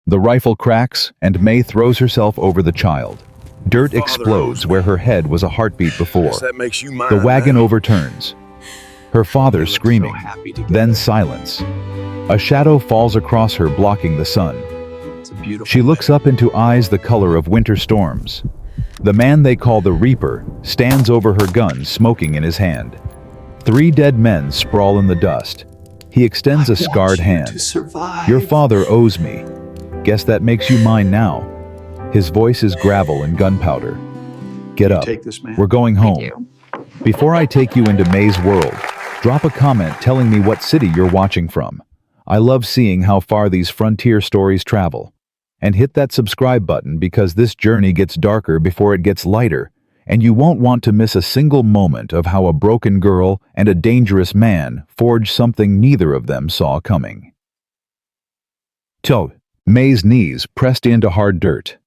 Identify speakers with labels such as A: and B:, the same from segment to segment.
A: The rifle cracks, and Mae throws herself over the child. Dirt explodes where her head was a heartbeat before.
B: That makes you mine.
A: The wagon overturns. Her father screaming,
C: happy together.
A: then silence. A shadow falls across her, blocking the sun.
C: It's a beautiful
A: She looks up into eyes the color of winter storms. The man they call the Reaper stands over her gun, smoking in his hand. 3 dead men sprawl in the dust. He extends a scarred hand.
C: to survive.
A: Your father owes me. Guess that makes you mine now. His voice is gravel and gunpowder. Get up.
C: Take this, man.
A: We're going home. Before I take you into Mae's world, drop a comment telling me what city you're watching from. I love seeing how far these frontier stories travel. And hit that subscribe button because this journey gets darker before it gets lighter, and you won't want to miss a single moment of how a broken girl and a dangerous man forge something neither of them saw coming. Mae's knees pressed into hard dirt.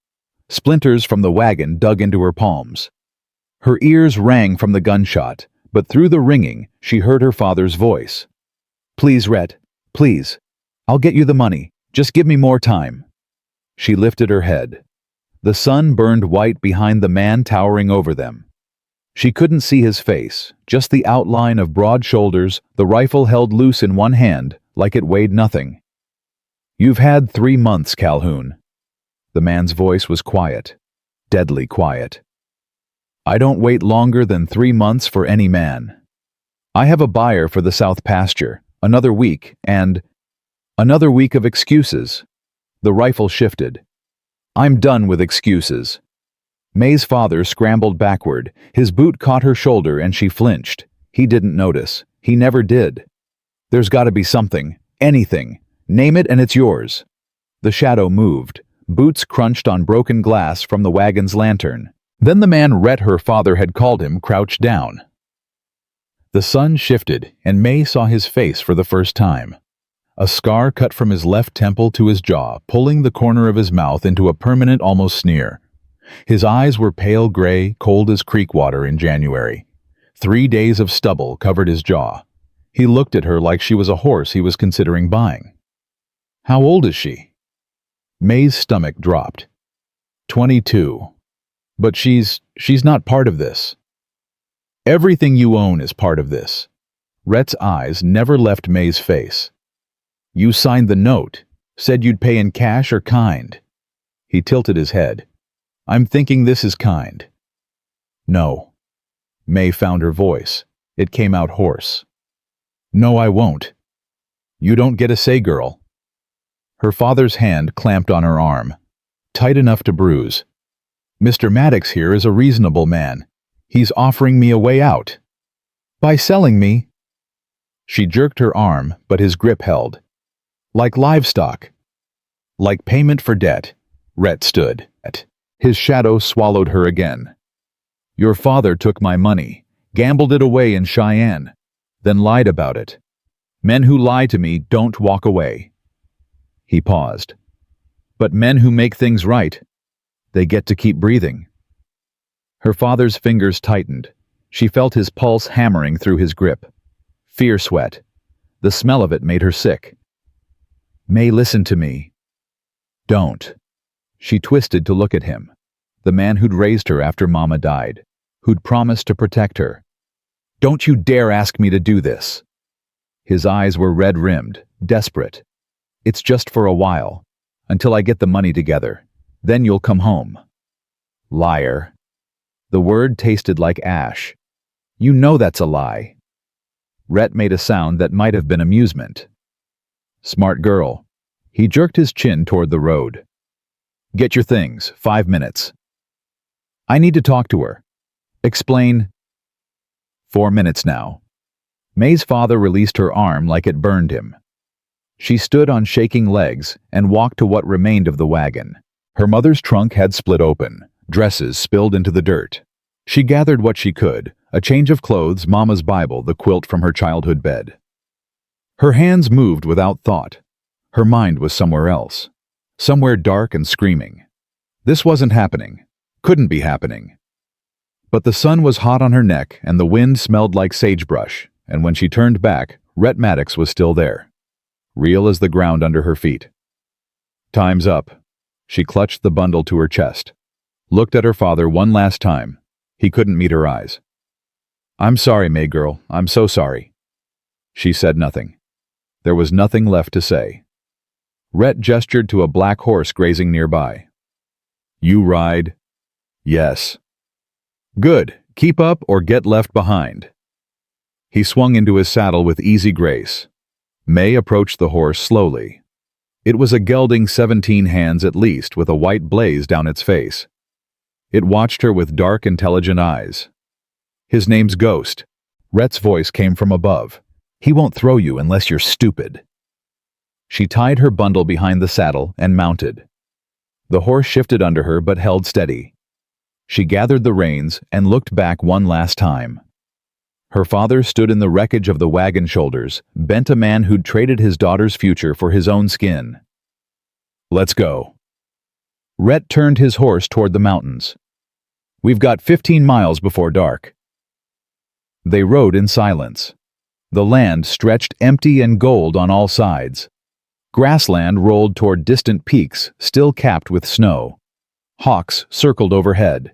A: Splinters from the wagon dug into her palms. Her ears rang from the gunshot, but through the ringing, she heard her father's voice. Please, Rhett, please. I'll get you the money. Just give me more time. She lifted her head. The sun burned white behind the man towering over them. She couldn't see his face, just the outline of broad shoulders, the rifle held loose in one hand, like it weighed nothing. You've had 3 months, Calhoun. The man's voice was quiet, deadly quiet. I don't wait longer than 3 months for any man. I have a buyer for the South pasture, another week, and another week of excuses. The rifle shifted. I'm done with excuses. Mae's father scrambled backward. His boot caught her shoulder and she flinched. He didn't notice. He never did. There's got to be something, anything. Name it and it's yours. The shadow moved. Boots crunched on broken glass from the wagon's lantern. Then the man Rhett, her father, had called him, crouched down. The sun shifted, and Mae saw his face for the first time. A scar cut from his left temple to his jaw, pulling the corner of his mouth into a permanent, almost sneer. His eyes were pale gray, cold as creek water in January. 3 days of stubble covered his jaw. He looked at her like she was a horse he was considering buying. How old is she? Mae's stomach dropped. 22. But she's not part of this. Everything you own is part of this. Rhett's eyes never left Mae's face. You signed the note, said you'd pay in cash or kind. He tilted his head. I'm thinking this is kind. No. Mae found her voice. It came out hoarse. No, I won't. You don't get a say, girl. Her father's hand clamped on her arm, tight enough to bruise. Mr. Maddox here is a reasonable man. He's offering me a way out. By selling me. She jerked her arm, but his grip held. Like livestock. Like payment for debt. Rhett stood. His shadow swallowed her again. Your father took my money, gambled it away in Cheyenne, then lied about it. Men who lie to me don't walk away. He paused. But men who make things right, they get to keep breathing. Her father's fingers tightened. She felt his pulse hammering through his grip. Fear sweat. The smell of it made her sick. Mae, listen to me. Don't. She twisted to look at him. The man who'd raised her after Mama died, who'd promised to protect her. Don't you dare ask me to do this. His eyes were red-rimmed, desperate. It's just for a while, until I get the money together. Then you'll come home. Liar. The word tasted like ash. You know that's a lie. Rhett made a sound that might have been amusement. Smart girl. He jerked his chin toward the road. Get your things, 5 minutes. I need to talk to her. Explain. 4 minutes now. Mae's father released her arm like it burned him. She stood on shaking legs and walked to what remained of the wagon. Her mother's trunk had split open, dresses spilled into the dirt. She gathered what she could, a change of clothes, Mama's Bible, the quilt from her childhood bed. Her hands moved without thought. Her mind was somewhere else. Somewhere dark and screaming. This wasn't happening. Couldn't be happening. But the sun was hot on her neck and the wind smelled like sagebrush, and when she turned back, Rhett Maddox was still there, real as the ground under her feet. Time's up. She clutched the bundle to her chest, looked at her father one last time. He couldn't meet her eyes. I'm sorry, Mae girl, I'm so sorry. She said nothing. There was nothing left to say. Rhett gestured to a black horse grazing nearby. You ride? Yes. Good, keep up or get left behind. He swung into his saddle with easy grace. Mae approached the horse slowly. It was a gelding 17 hands at least, with a white blaze down its face. It watched her with dark, intelligent eyes. His name's Ghost. Rhett's voice came from above. He won't throw you unless you're stupid. She tied her bundle behind the saddle and mounted. The horse shifted under her but held steady. She gathered the reins and looked back one last time. Her father stood in the wreckage of the wagon shoulders, bent a man who'd traded his daughter's future for his own skin. Let's go. Rhett turned his horse toward the mountains. We've got 15 miles before dark. They rode in silence. The land stretched empty and gold on all sides. Grassland rolled toward distant peaks, still capped with snow. Hawks circled overhead.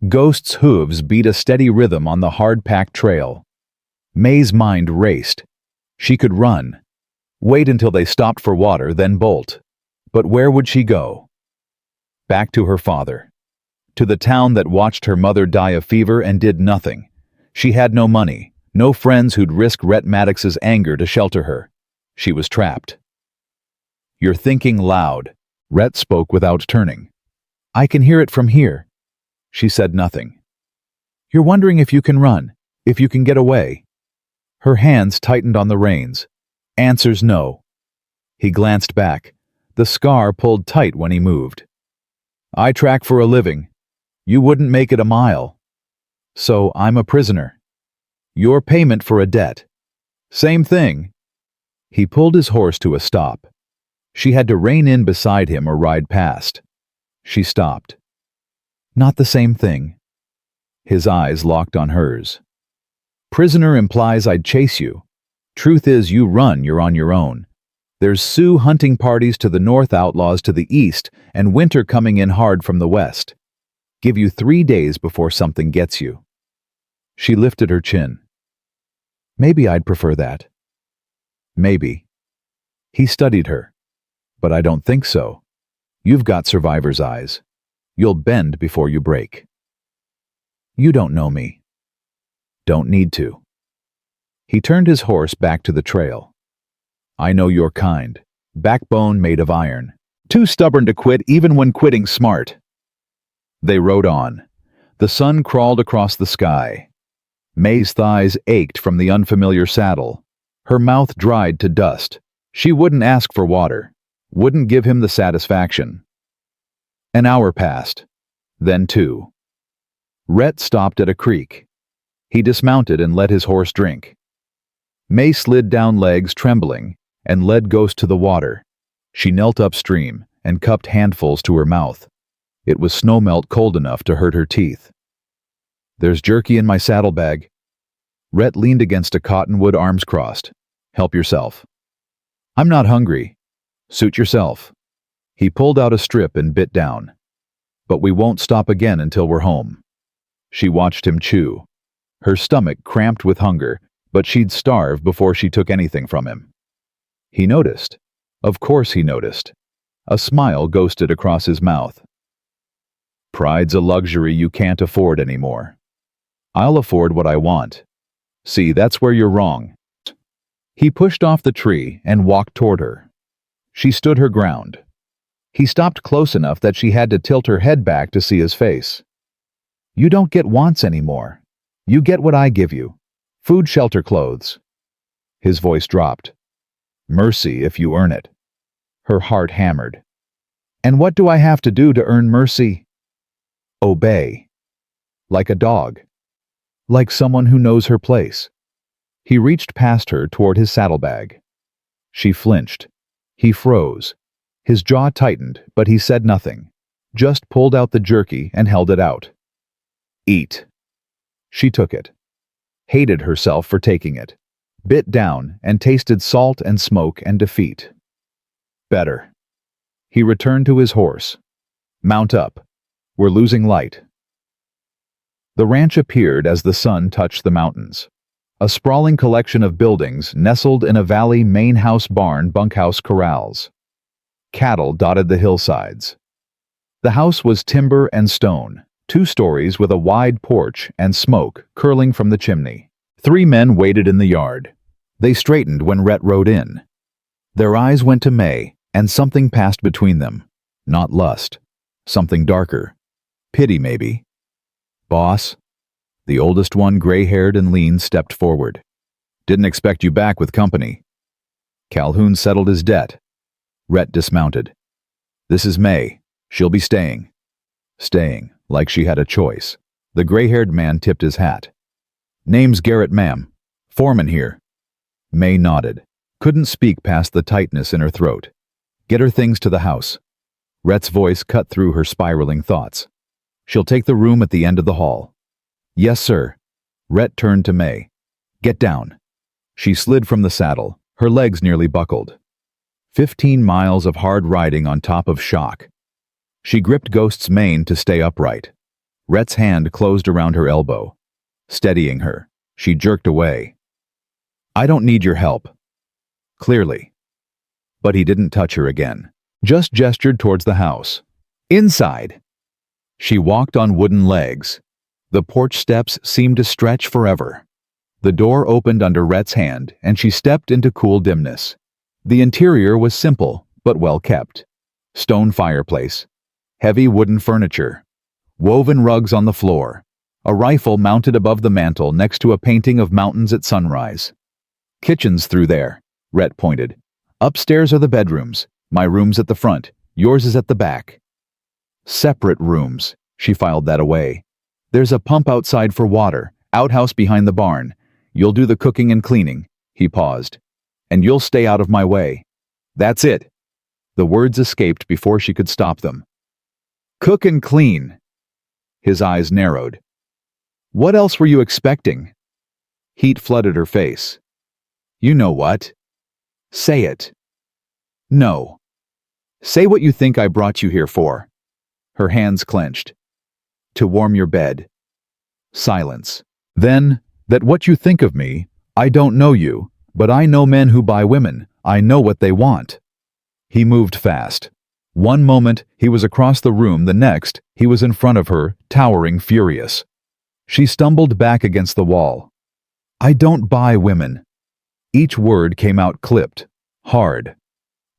A: Ghost's hooves beat a steady rhythm on the hard-packed trail. Mae's mind raced. She could run. Wait until they stopped for water, then bolt. But where would she go? Back to her father. To the town that watched her mother die of fever and did nothing. She had no money, no friends who'd risk Rhett Maddox's anger to shelter her. She was trapped. You're thinking loud. Rhett spoke without turning. I can hear it from here. She said nothing. You're wondering if you can run, if you can get away. Her hands tightened on the reins. Answer's no. He glanced back. The scar pulled tight when he moved. I track for a living. You wouldn't make it a mile. So I'm a prisoner. Your payment for a debt. Same thing. He pulled his horse to a stop. She had to rein in beside him or ride past. She stopped. Not the same thing. His eyes locked on hers. Prisoner implies I'd chase you. Truth is you run, you're on your own. There's Sioux hunting parties to the north, outlaws to the east, and winter coming in hard from the west. Give you 3 days before something gets you. She lifted her chin. Maybe I'd prefer that. Maybe. He studied her. But I don't think so. You've got survivor's eyes. You'll bend before you break. You don't know me. Don't need to. He turned his horse back to the trail. I know your kind. Backbone made of iron. Too stubborn to quit even when quitting's smart. They rode on. The sun crawled across the sky. Mae's thighs ached from the unfamiliar saddle. Her mouth dried to dust. She wouldn't ask for water. Wouldn't give him the satisfaction. An hour passed. Then 2. Rhett stopped at a creek. He dismounted and let his horse drink. Mae slid down, legs trembling, and led Ghost to the water. She knelt upstream and cupped handfuls to her mouth. It was snowmelt cold enough to hurt her teeth. There's jerky in my saddlebag. Rhett leaned against a cottonwood, arms crossed. Help yourself. I'm not hungry. Suit yourself. He pulled out a strip and bit down. But we won't stop again until we're home. She watched him chew. Her stomach cramped with hunger, but she'd starve before she took anything from him. He noticed. Of course he noticed. A smile ghosted across his mouth. Pride's a luxury you can't afford anymore. I'll afford what I want. See, that's where you're wrong. He pushed off the tree and walked toward her. She stood her ground. He stopped close enough that she had to tilt her head back to see his face. You don't get wants anymore. You get what I give you. Food, shelter, clothes. His voice dropped. Mercy if you earn it. Her heart hammered. And what do I have to do to earn mercy? Obey. Like a dog. Like someone who knows her place. He reached past her toward his saddlebag. She flinched. He froze. His jaw tightened, but he said nothing. Just pulled out the jerky and held it out. Eat. She took it. Hated herself for taking it. Bit down and tasted salt and smoke and defeat. Better. He returned to his horse. Mount up. We're losing light. The ranch appeared as the sun touched the mountains. A sprawling collection of buildings nestled in a valley, main house, barn, bunkhouse, corrals. Cattle dotted the hillsides. The house was timber and stone, 2 stories with a wide porch and smoke curling from the chimney. 3 men waited in the yard. They straightened when Rhett rode in. Their eyes went to Mae, and something passed between them. Not lust. Something darker. Pity, maybe. Boss? The oldest one, gray-haired and lean, stepped forward. Didn't expect you back with company. Calhoun settled his debt. Rhett dismounted. This is Mae. She'll be staying. Staying, like she had a choice. The gray-haired man tipped his hat. Name's Garrett, ma'am. Foreman here. Mae nodded. Couldn't speak past the tightness in her throat. Get her things to the house. Rhett's voice cut through her spiraling thoughts. She'll take the room at the end of the hall. Yes, sir. Rhett turned to Mae. Get down. She slid from the saddle, her legs nearly buckled. 15 miles of hard riding on top of shock. She gripped Ghost's mane to stay upright. Rhett's hand closed around her elbow. Steadying her, she jerked away. I don't need your help. Clearly. But he didn't touch her again, just gestured towards the house. Inside. She walked on wooden legs. The porch steps seemed to stretch forever. The door opened under Rhett's hand, and she stepped into cool dimness. The interior was simple, but well kept. Stone fireplace. Heavy wooden furniture. Woven rugs on the floor. A rifle mounted above the mantel next to a painting of mountains at sunrise. Kitchen's through there, Rhett pointed. Upstairs are the bedrooms. My room's at the front. Yours is at the back. Separate rooms. She filed that away. There's a pump outside for water, outhouse behind the barn. You'll do the cooking and cleaning. He paused. And you'll stay out of my way. That's it. The words escaped before she could stop them. Cook and clean. His eyes narrowed. What else were you expecting? Heat flooded her face. You know what? Say it. No. Say what you think I brought you here for. Her hands clenched. To warm your bed. Silence. Then, that what you think of me, I don't know you, but I know men who buy women. I know what they want. He moved fast. One moment, he was across the room, the next, he was in front of her, towering, furious. She stumbled back against the wall. I don't buy women. Each word came out clipped, hard.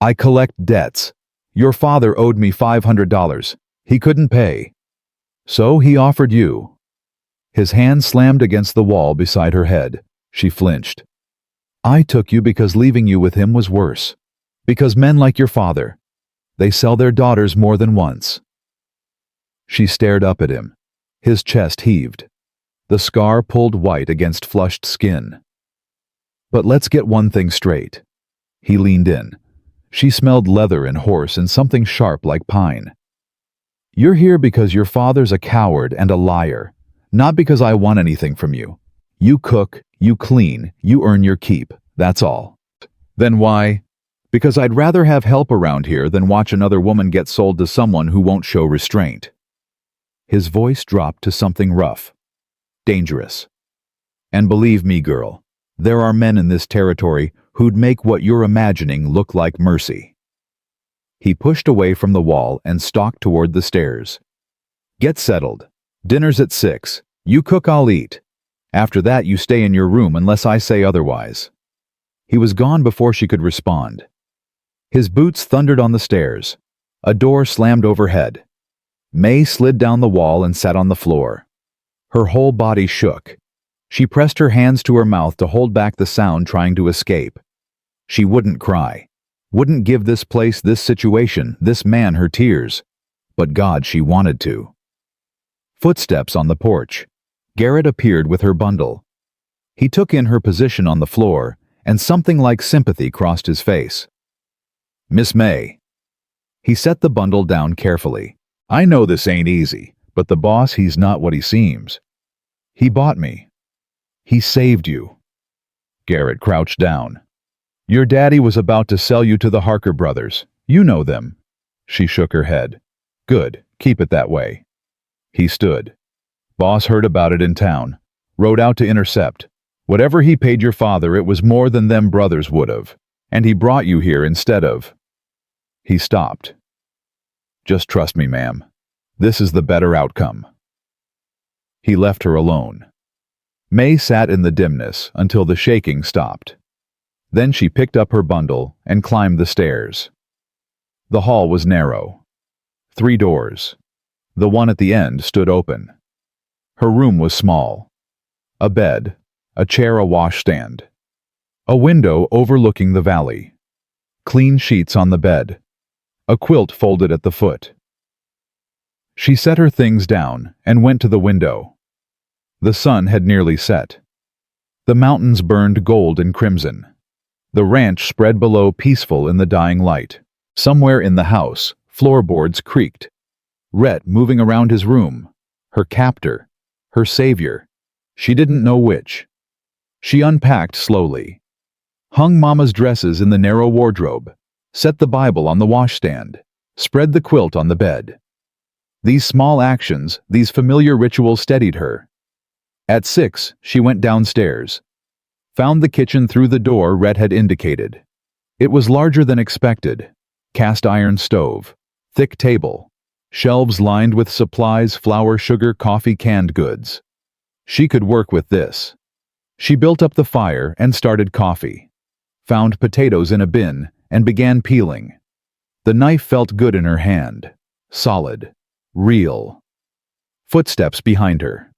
A: I collect debts. Your father owed me $500. He couldn't pay. So he offered you. His hand slammed against the wall beside her head. She flinched. I took you because leaving you with him was worse. Because men like your father, they sell their daughters more than once. She stared up at him. His chest heaved. The scar pulled white against flushed skin. But let's get one thing straight. He leaned in. She smelled leather and horse and something sharp like pine. You're here because your father's a coward and a liar, not because I want anything from you. You cook, you clean, you earn your keep, that's all. Then why? Because I'd rather have help around here than watch another woman get sold to someone who won't show restraint. His voice dropped to something rough. Dangerous. And believe me, girl, there are men in this territory who'd make what you're imagining look like mercy. He pushed away from the wall and stalked toward the stairs. Get settled. Dinner's at 6. You cook, I'll eat. After that, you stay in your room unless I say otherwise. He was gone before she could respond. His boots thundered on the stairs. A door slammed overhead. Mae slid down the wall and sat on the floor. Her whole body shook. She pressed her hands to her mouth to hold back the sound trying to escape. She wouldn't cry. Wouldn't give this place, this situation, this man her tears. But God, she wanted to. Footsteps on the porch. Garrett appeared with her bundle. He took in her position on the floor, and something like sympathy crossed his face. Miss Mae. He set the bundle down carefully. I know this ain't easy, but the boss, he's not what he seems. He bought me. He saved you. Garrett crouched down. Your daddy was about to sell you to the Harker brothers. You know them. She shook her head. Good, keep it that way. He stood. Boss heard about it in town. Rode out to intercept. Whatever he paid your father, it was more than them brothers would have. And he brought you here instead of. He stopped. Just trust me, ma'am. This is the better outcome. He left her alone. Mae sat in the dimness until the shaking stopped. Then she picked up her bundle and climbed the stairs. The hall was narrow. 3 doors. The one at the end stood open. Her room was small. A bed, a chair, a washstand. A window overlooking the valley. Clean sheets on the bed. A quilt folded at the foot. She set her things down and went to the window. The sun had nearly set. The mountains burned gold and crimson. The ranch spread below, peaceful in the dying light. Somewhere in the house, floorboards creaked. Rhett moving around his room. Her captor. Her savior. She didn't know which. She unpacked slowly. Hung Mama's dresses in the narrow wardrobe. Set the Bible on the washstand. Spread the quilt on the bed. These small actions, these familiar rituals steadied her. At 6, she went downstairs. Found the kitchen through the door Rhett had indicated. It was larger than expected. Cast iron stove. Thick table. Shelves lined with supplies, flour, sugar, coffee, canned goods. She could work with this. She built up the fire and started coffee. Found potatoes in a bin and began peeling. The knife felt good in her hand. Solid. Real. Footsteps behind her.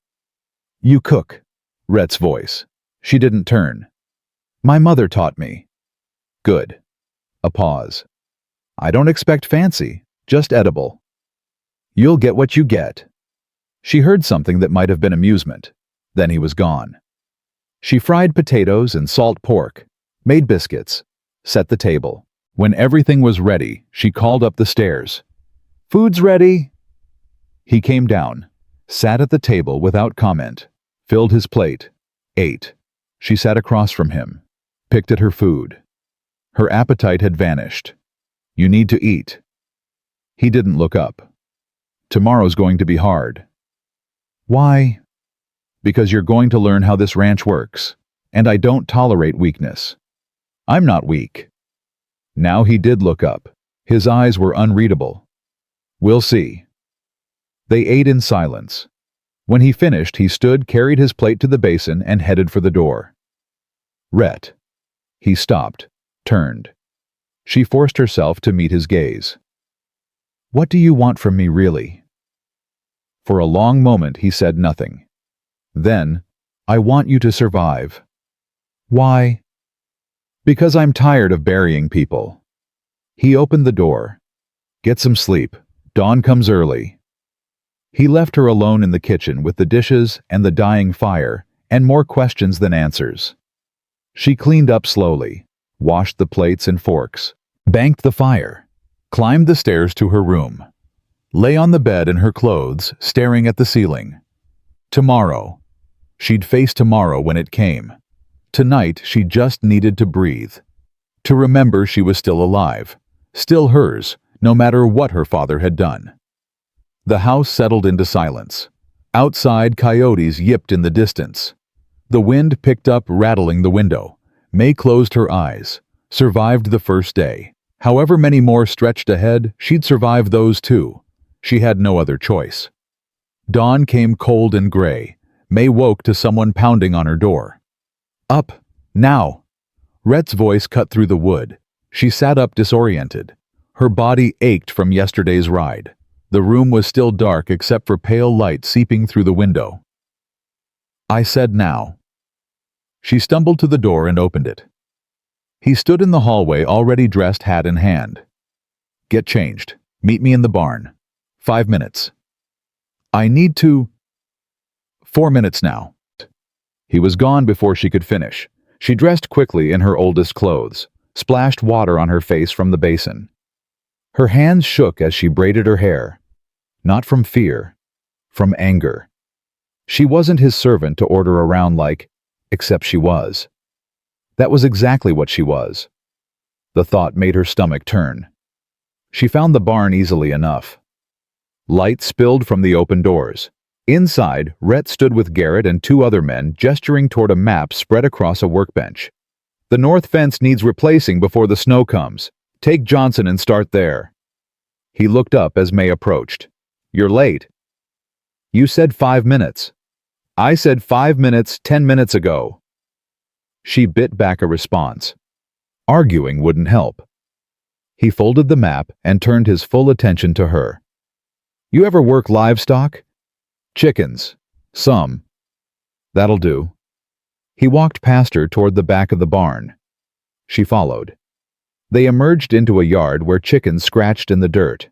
A: You cook. Rhett's voice. She didn't turn. My mother taught me. Good. A pause. I don't expect fancy, just edible. You'll get what you get. She heard something that might have been amusement. Then he was gone. She fried potatoes and salt pork, made biscuits, set the table. When everything was ready, she called up the stairs. Food's ready. He came down, sat at the table without comment, filled his plate, ate. She sat across from him, picked at her food. Her appetite had vanished. You need to eat. He didn't look up. Tomorrow's going to be hard. Why? Because you're going to learn how this ranch works, and I don't tolerate weakness. I'm not weak. Now he did look up. His eyes were unreadable. We'll see. They ate in silence. When he finished, he stood, carried his plate to the basin, and headed for the door. Rhett. He stopped, turned. She forced herself to meet his gaze. What do you want from me, really? For a long moment he said nothing. Then, I want you to survive. Why? Because I'm tired of burying people. He opened the door. Get some sleep. Dawn comes early. He left her alone in the kitchen with the dishes and the dying fire, and more questions than answers. She cleaned up slowly, washed the plates and forks, banked the fire, climbed the stairs to her room, lay on the bed in her clothes, staring at the ceiling. Tomorrow. She'd face tomorrow when it came. Tonight she just needed to breathe. To remember she was still alive, still hers, no matter what her father had done. The house settled into silence. Outside, coyotes yipped in the distance. The wind picked up, rattling the window. Mae closed her eyes. Survived the first day. However many more stretched ahead, she'd survive those too. She had no other choice. Dawn came cold and gray. Mae woke to someone pounding on her door. Up, now! Rhett's voice cut through the wood. She sat up, disoriented. Her body ached from yesterday's ride. The room was still dark except for pale light seeping through the window. I said now. She stumbled to the door and opened it. He stood in the hallway, already dressed, hat in hand. Get changed. Meet me in the barn. 5 minutes. I need to... 4 minutes now. He was gone before she could finish. She dressed quickly in her oldest clothes, splashed water on her face from the basin. Her hands shook as she braided her hair. Not from fear, from anger. She wasn't his servant to order around like, except she was. That was exactly what she was. The thought made her stomach turn. She found the barn easily enough. Light spilled from the open doors. Inside, Rhett stood with Garrett and two other men gesturing toward a map spread across a workbench. The north fence needs replacing before the snow comes. Take Johnson and start there. He looked up as Mae approached. You're late. You said 5 minutes. I said 5 minutes 10 minutes ago. She bit back a response. Arguing wouldn't help. He folded the map and turned his full attention to her. You ever work livestock? Chickens. Some. That'll do. He walked past her toward the back of the barn. She followed. They emerged into a yard where chickens scratched in the dirt.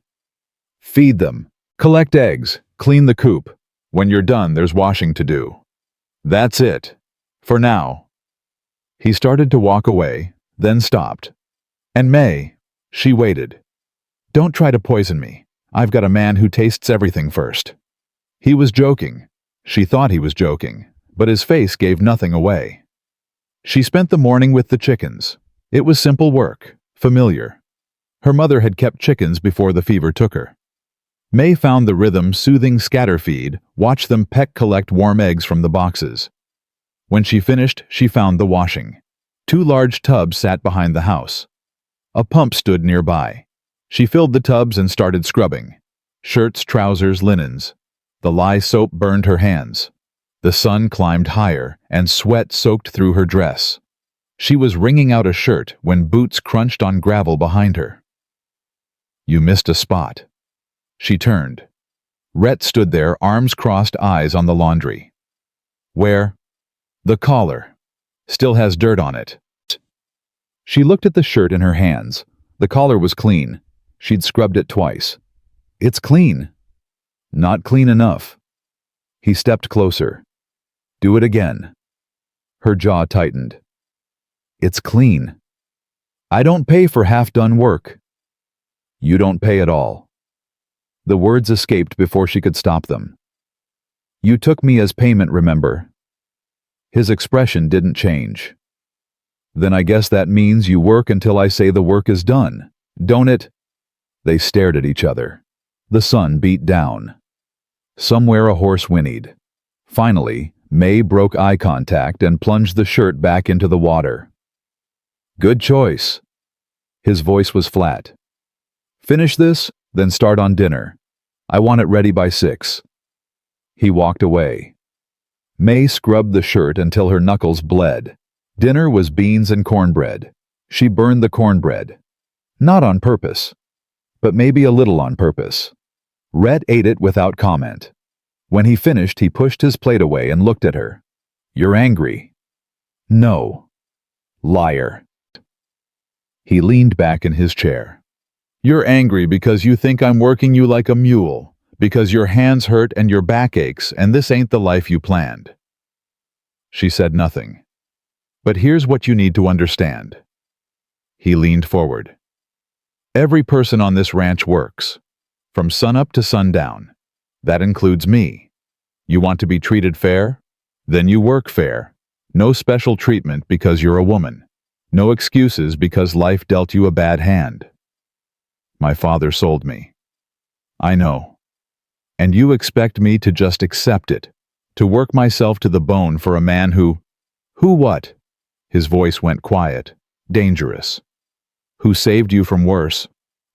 A: Feed them. Collect eggs. Clean the coop. When you're done, there's washing to do. That's it. For now. He started to walk away, then stopped. And Mae, she waited. Don't try to poison me. I've got a man who tastes everything first. He was joking. She thought he was joking, but his face gave nothing away. She spent the morning with the chickens. It was simple work, familiar. Her mother had kept chickens before the fever took her. Mae found the rhythm soothing scatter feed, watched them peck collect warm eggs from the boxes. When she finished, she found the washing. 2 large tubs sat behind the house. A pump stood nearby. She filled the tubs and started scrubbing. Shirts, trousers, linens. The lye soap burned her hands. The sun climbed higher, and sweat soaked through her dress. She was wringing out a shirt when boots crunched on gravel behind her. You missed a spot. She turned. Rhett stood there, arms crossed, eyes on the laundry. Where? The collar. Still has dirt on it. She looked at the shirt in her hands. The collar was clean. She'd scrubbed it twice. It's clean. Not clean enough. He stepped closer. Do it again. Her jaw tightened. It's clean. I don't pay for half-done work. You don't pay at all. The words escaped before she could stop them. You took me as payment, remember? His expression didn't change. Then I guess that means you work until I say the work is done, don't it? They stared at each other. The sun beat down. Somewhere a horse whinnied. Finally, Mae broke eye contact and plunged the shirt back into the water. Good choice. His voice was flat. Finish this, then start on dinner. I want it ready by 6. He walked away. Mae scrubbed the shirt until her knuckles bled. Dinner was beans and cornbread. She burned the cornbread. Not on purpose, but maybe a little on purpose. Rhett ate it without comment. When he finished, he pushed his plate away and looked at her. You're angry. No. Liar. He leaned back in his chair. You're angry because you think I'm working you like a mule, because your hands hurt and your back aches, and this ain't the life you planned. She said nothing. But here's what you need to understand. He leaned forward. Every person on this ranch works, from sunup to sundown. That includes me. You want to be treated fair? Then you work fair. No special treatment because you're a woman. No excuses because life dealt you a bad hand. My father sold me. I know. And you expect me to just accept it, to work myself to the bone for a man who what? His voice went quiet, dangerous. Who saved you from worse?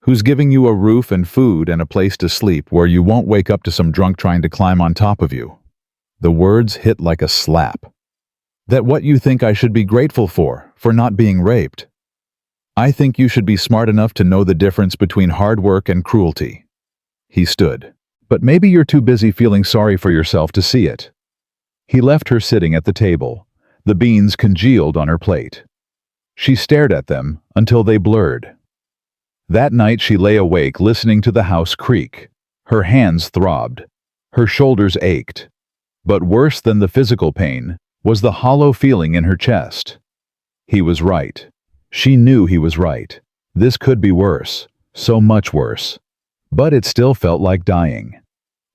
A: Who's giving you a roof and food and a place to sleep where you won't wake up to some drunk trying to climb on top of you? The words hit like a slap. That what you think I should be grateful for not being raped. I think you should be smart enough to know the difference between hard work and cruelty. He stood. But maybe you're too busy feeling sorry for yourself to see it. He left her sitting at the table. The beans congealed on her plate. She stared at them until they blurred. That night she lay awake listening to the house creak. Her hands throbbed. Her shoulders ached. But worse than the physical pain was the hollow feeling in her chest. He was right. She knew he was right. This could be worse, so much worse. But it still felt like dying.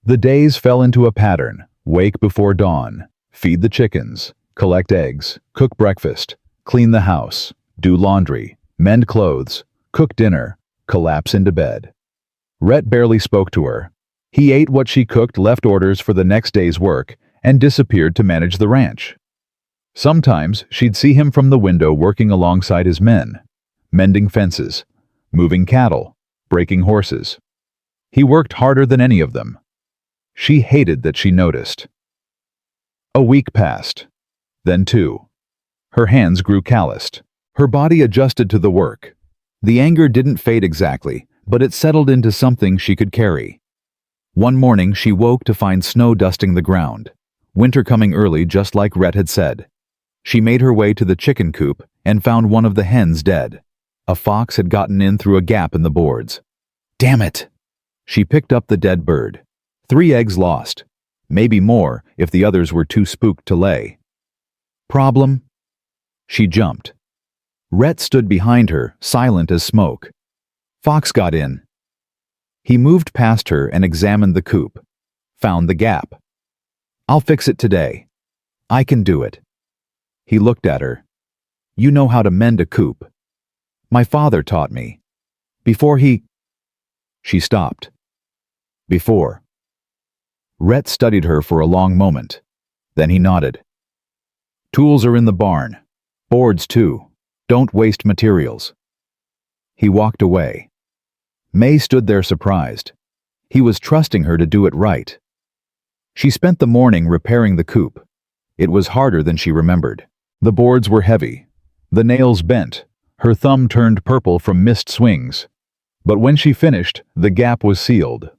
A: The days fell into a pattern. Wake before dawn, feed the chickens, collect eggs, cook breakfast, clean the house, do laundry, mend clothes, cook dinner, collapse into bed. Rhett barely spoke to her. He ate what she cooked, left orders for the next day's work, and disappeared to manage the ranch. Sometimes she'd see him from the window working alongside his men, mending fences, moving cattle, breaking horses. He worked harder than any of them. She hated that she noticed. A week passed, then two. Her hands grew calloused. Her body adjusted to the work. The anger didn't fade exactly, but it settled into something she could carry. One morning she woke to find snow dusting the ground, winter coming early just like Rhett had said. She made her way to the chicken coop and found one of the hens dead. A fox had gotten in through a gap in the boards. Damn it! She picked up the dead bird. 3 eggs lost. Maybe more if the others were too spooked to lay. Problem? She jumped. Rhett stood behind her, silent as smoke. Fox got in. He moved past her and examined the coop. Found the gap. I'll fix it today. I can do it. He looked at her. You know how to mend a coop. My father taught me. Before he... She stopped. Before. Rhett studied her for a long moment. Then he nodded. Tools are in the barn. Boards too. Don't waste materials. He walked away. Mae stood there surprised. He was trusting her to do it right. She spent the morning repairing the coop. It was harder than she remembered. The boards were heavy. The nails bent. Her thumb turned purple from missed swings. But when she finished, the gap was sealed.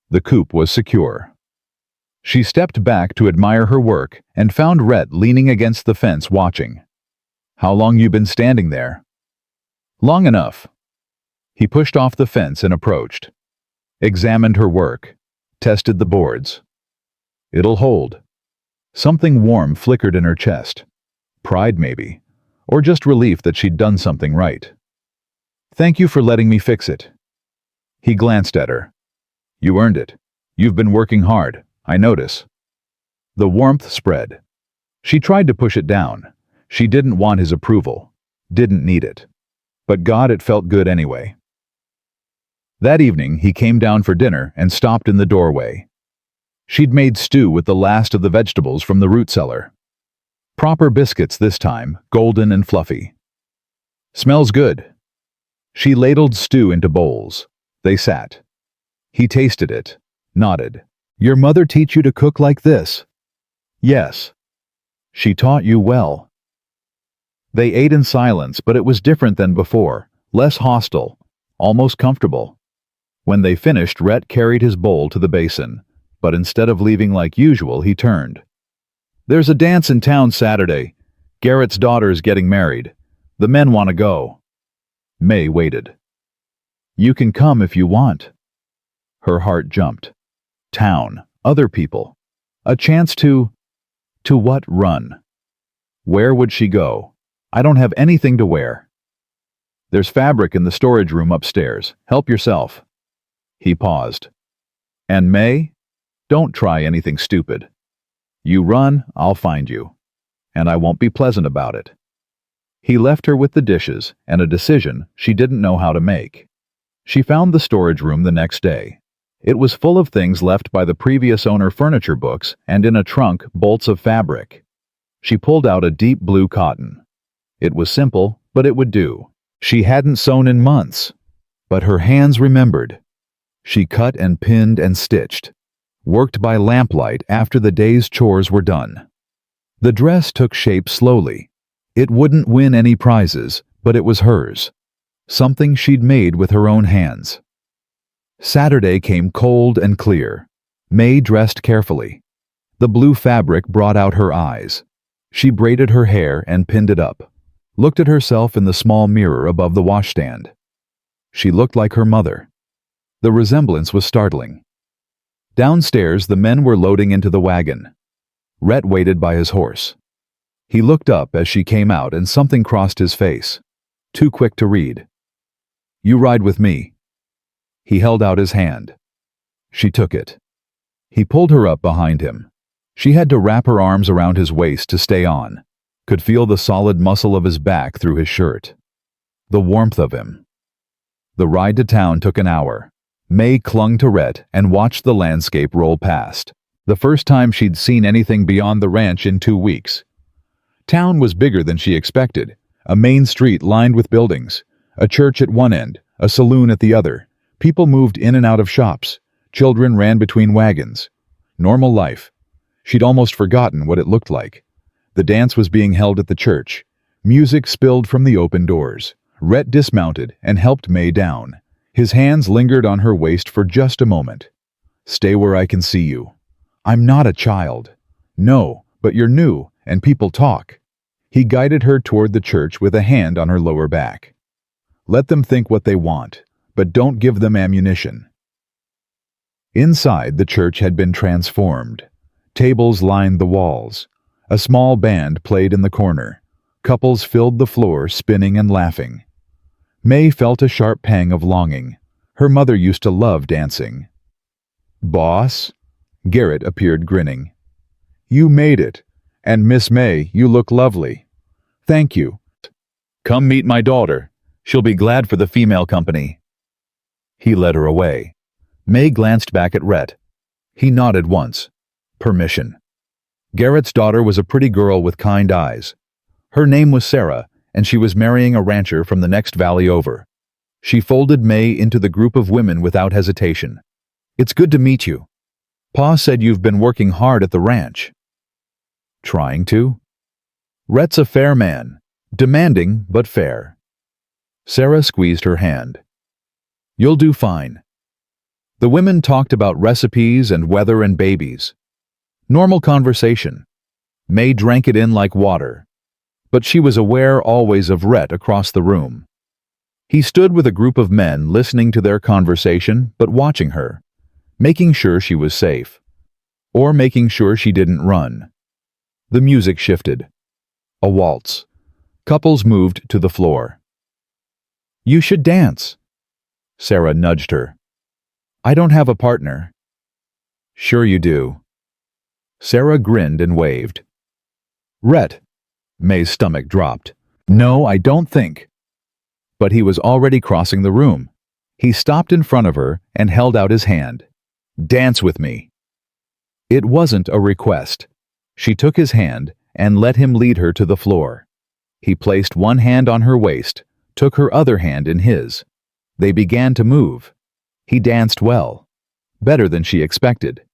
A: The coop was secure. She stepped back to admire her work and found Rhett leaning against the fence watching. How long you been standing there? Long enough. He pushed off the fence and approached. Examined her work. Tested the boards. It'll hold. Something warm flickered in her chest. Pride maybe, or just relief that she'd done something right. Thank you for letting me fix it. He glanced at her. You earned it. You've been working hard, I notice. The warmth spread. She tried to push it down. She didn't want his approval. Didn't need it. But God, it felt good anyway. That evening, he came down for dinner and stopped in the doorway. She'd made stew with the last of the vegetables from the root cellar. Proper biscuits this time, golden and fluffy. Smells good. She ladled stew into bowls. They sat. He tasted it, nodded. Your mother teach you to cook like this? Yes. She taught you well. They ate in silence, but it was different than before, less hostile, almost comfortable. When they finished, Rhett carried his bowl to the basin, but instead of leaving like usual, he turned. There's a dance in town Saturday. Garrett's daughter is getting married. The men want to go. Mae waited. You can come if you want. Her heart jumped. Town, other people. A chance to what? Run. Where would she go? I don't have anything to wear. There's fabric in the storage room upstairs. Help yourself. He paused. And Mae, don't try anything stupid. You run, I'll find you. And I won't be pleasant about it. He left her with the dishes and a decision she didn't know how to make. She found the storage room the next day. It was full of things left by the previous owner, furniture books, and in a trunk, bolts of fabric. She pulled out a deep blue cotton. It was simple, but it would do. She hadn't sewn in months, but her hands remembered. She cut and pinned and stitched, worked by lamplight after the day's chores were done. The dress took shape slowly. It wouldn't win any prizes, but it was hers. Something she'd made with her own hands. Saturday came cold and clear. Mae dressed carefully. The blue fabric brought out her eyes. She braided her hair and pinned it up, looked at herself in the small mirror above the washstand. She looked like her mother. The resemblance was startling. Downstairs, the men were loading into the wagon. Rhett waited by his horse. He looked up as she came out and something crossed his face. Too quick to read. You ride with me. He held out his hand. She took it. He pulled her up behind him. She had to wrap her arms around his waist to stay on, could feel the solid muscle of his back through his shirt. The warmth of him. The ride to town took an hour. Mae clung to Rhett and watched the landscape roll past. The first time she'd seen anything beyond the ranch in 2 weeks. Town was bigger than she expected. A main street lined with buildings. A church at one end, a saloon at the other. People moved in and out of shops. Children ran between wagons. Normal life. She'd almost forgotten what it looked like. The dance was being held at the church. Music spilled from the open doors. Rhett dismounted and helped Mae down. His hands lingered on her waist for just a moment. "Stay where I can see you. I'm not a child." "No, but you're new, and people talk." He guided her toward the church with a hand on her lower back. "Let them think what they want, but don't give them ammunition." Inside, the church had been transformed. Tables lined the walls. A small band played in the corner. Couples filled the floor, spinning and laughing. Mae felt a sharp pang of longing. Her mother used to love dancing. "Boss?" Garrett appeared grinning. "You made it. And Miss Mae, you look lovely." "Thank you." "Come meet my daughter. She'll be glad for the female company." He led her away. Mae glanced back at Rhett. He nodded once. Permission. Garrett's daughter was a pretty girl with kind eyes. Her name was Sarah, and she was marrying a rancher from the next valley over. She folded Mae into the group of women without hesitation. "It's good to meet you. Pa said you've been working hard at the ranch." "Trying to?" "Rhett's a fair man. Demanding, but fair." Sarah squeezed her hand. "You'll do fine." The women talked about recipes and weather and babies. Normal conversation. Mae drank it in like water. But she was aware always of Rhett across the room. He stood with a group of men listening to their conversation but watching her, making sure she was safe, or making sure she didn't run. The music shifted. A waltz. Couples moved to the floor. "You should dance." Sarah nudged her. "I don't have a partner." "Sure you do." Sarah grinned and waved. "Rhett." Mae's stomach dropped. "No, I don't think." But he was already crossing the room. He stopped in front of her and held out his hand. "Dance with me." It wasn't a request. She took his hand and let him lead her to the floor. He placed one hand on her waist, took her other hand in his. They began to move. He danced well. Better than she expected.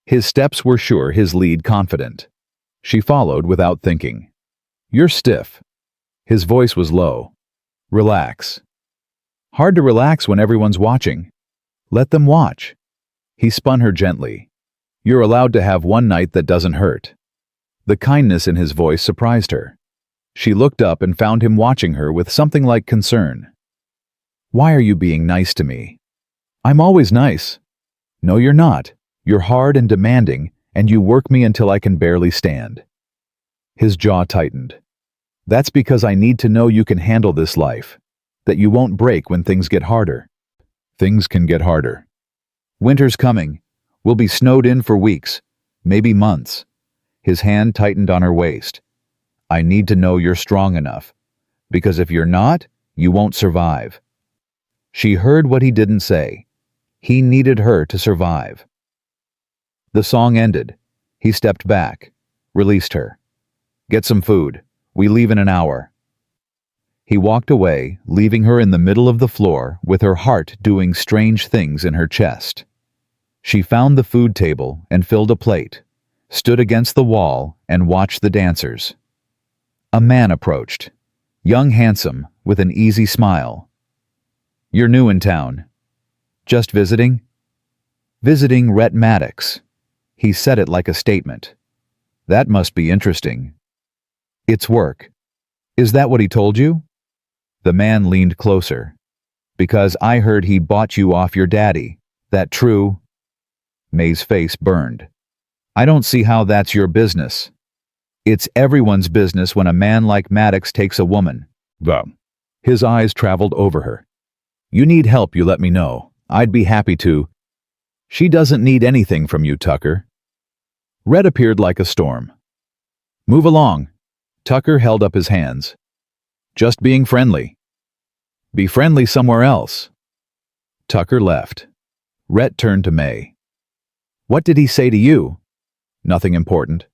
A: His steps were sure, his lead confident. She followed without thinking. "You're stiff." His voice was low. "Relax." Hard to relax when everyone's watching. Let them watch. He spun her gently. "You're allowed to have one night that doesn't hurt." The kindness in his voice surprised her. She looked up and found him watching her with something like concern. "Why are you being nice to me?" "I'm always nice." "No, you're not. You're hard and demanding, and you work me until I can barely stand." His jaw tightened. "That's because I need to know you can handle this life, that you won't break when things get harder." Things can get harder. "Winter's coming. We'll be snowed in for weeks, maybe months." His hand tightened on her waist. "I need to know you're strong enough, because if you're not, you won't survive." She heard what he didn't say. He needed her to survive. The song ended. He stepped back, released her. "Get some food. We leave in an hour." He walked away, leaving her in the middle of the floor with her heart doing strange things in her chest. She found the food table and filled a plate, stood against the wall and watched the dancers. A man approached, young, handsome, with an easy smile. "You're new in town." "Just visiting?" "Visiting Rhett Maddox." He said it like a statement. "That must be interesting." "It's work." "Is that what he told you?" The man leaned closer. "Because I heard he bought you off your daddy. That true?" Mae's face burned. "I don't see how that's your business." "It's everyone's business when a man like Maddox takes a woman." His eyes traveled over her. "You need help, you let me know. I'd be happy to." "She doesn't need anything from you, Tucker." Rhett appeared like a storm. "Move along." Tucker held up his hands. "Just being friendly." "Be friendly somewhere else." Tucker left. Rhett turned to Mae. What did he say to you? Nothing important.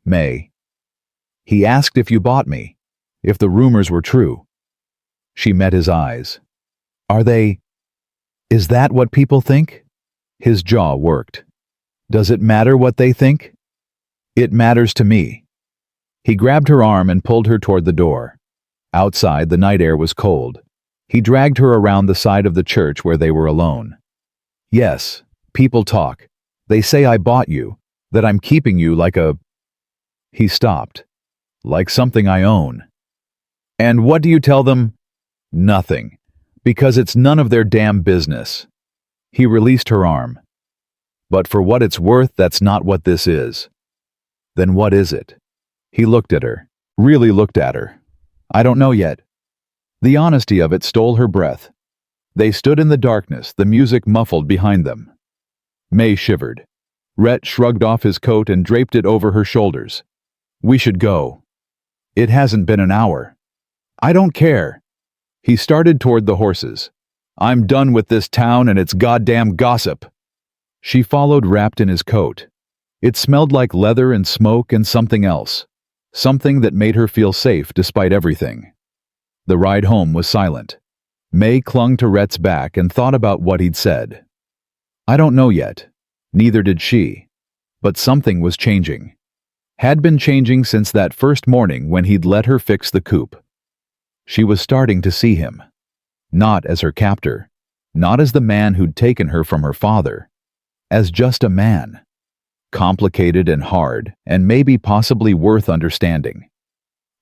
A: Mae. He asked if you bought me, if the rumors were true. She met his eyes. Is that what people think? His jaw worked. Does it matter what they think? It matters to me. He grabbed her arm and pulled her toward the door. Outside, the night air was cold. He dragged her around the side of the church where they were alone. Yes, people talk. They say I bought you, that I'm keeping you like a... He stopped. Like something I own. And what do you tell them? Nothing. Because it's none of their damn business. He released her arm. But for what it's worth, that's not what this is. Then what is it? He looked at her. Really looked at her. I don't know yet. The honesty of it stole her breath. They stood in the darkness, the music muffled behind them. Mae shivered. Rhett shrugged off his coat and draped it over her shoulders. We should go. It hasn't been an hour. I don't care. He started toward the horses. I'm done with this town and its goddamn gossip. She followed, wrapped in his coat. It smelled like leather and smoke and something else. Something that made her feel safe despite everything. The ride home was silent. Mae clung to Rhett's back and thought about what he'd said. I don't know yet. Neither did she. But something was changing. Had been changing since that first morning when he'd let her fix the coupe. She was starting to see him. Not as her captor. Not as the man who'd taken her from her father. As just a man. Complicated and hard, and maybe possibly worth understanding.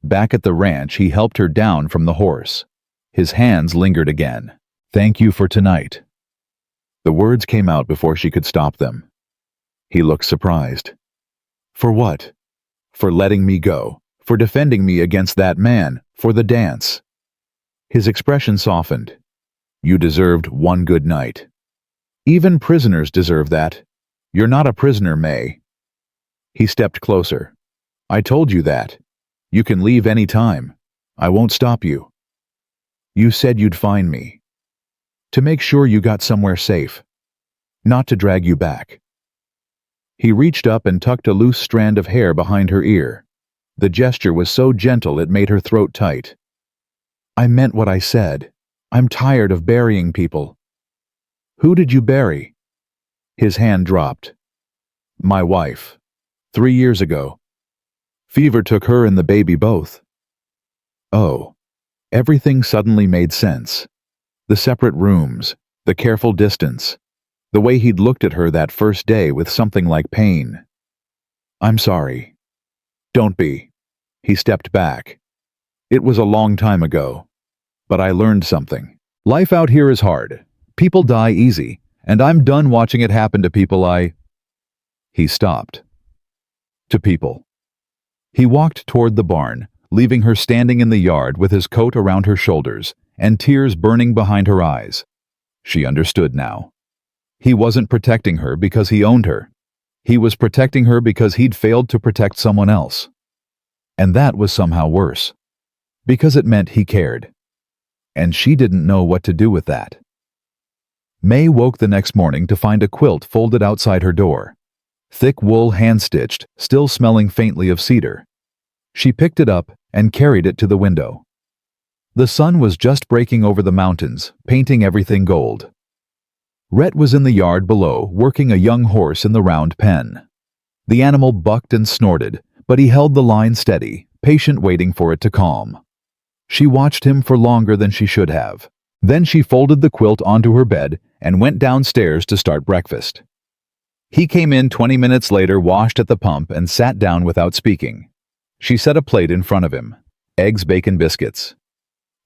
A: Back at the ranch, he helped her down from the horse. His hands lingered again. Thank you for tonight. The words came out before she could stop them. He looked surprised. For what? For letting me go. For defending me against that man. For the dance. His expression softened. You deserved one good night. Even prisoners deserve that. You're not a prisoner, Mae. He stepped closer. I told you that. You can leave any time. I won't stop you. You said you'd find me. To make sure you got somewhere safe. Not to drag you back. He reached up and tucked a loose strand of hair behind her ear. The gesture was so gentle it made her throat tight. I meant what I said. I'm tired of burying people. Who did you bury? His hand dropped. My wife. 3 years ago. Fever took her and the baby both. Oh. Everything suddenly made sense. The separate rooms, the careful distance, the way he'd looked at her that first day with something like pain. I'm sorry. Don't be. He stepped back. It was a long time ago. But I learned something. Life out here is hard. People die easy, and I'm done watching it happen to people He stopped. To people. He walked toward the barn, leaving her standing in the yard with his coat around her shoulders and tears burning behind her eyes. She understood now. He wasn't protecting her because he owned her. He was protecting her because he'd failed to protect someone else. And that was somehow worse. Because it meant he cared. And she didn't know what to do with that. Mae woke the next morning to find a quilt folded outside her door. Thick wool hand-stitched, still smelling faintly of cedar. She picked it up and carried it to the window. The sun was just breaking over the mountains, painting everything gold. Rhett was in the yard below, working a young horse in the round pen. The animal bucked and snorted, but he held the line steady, patient, waiting for it to calm. She watched him for longer than she should have. Then she folded the quilt onto her bed and went downstairs to start breakfast. He came in 20 minutes later, washed at the pump, and sat down without speaking. She set a plate in front of him. Eggs, bacon, biscuits.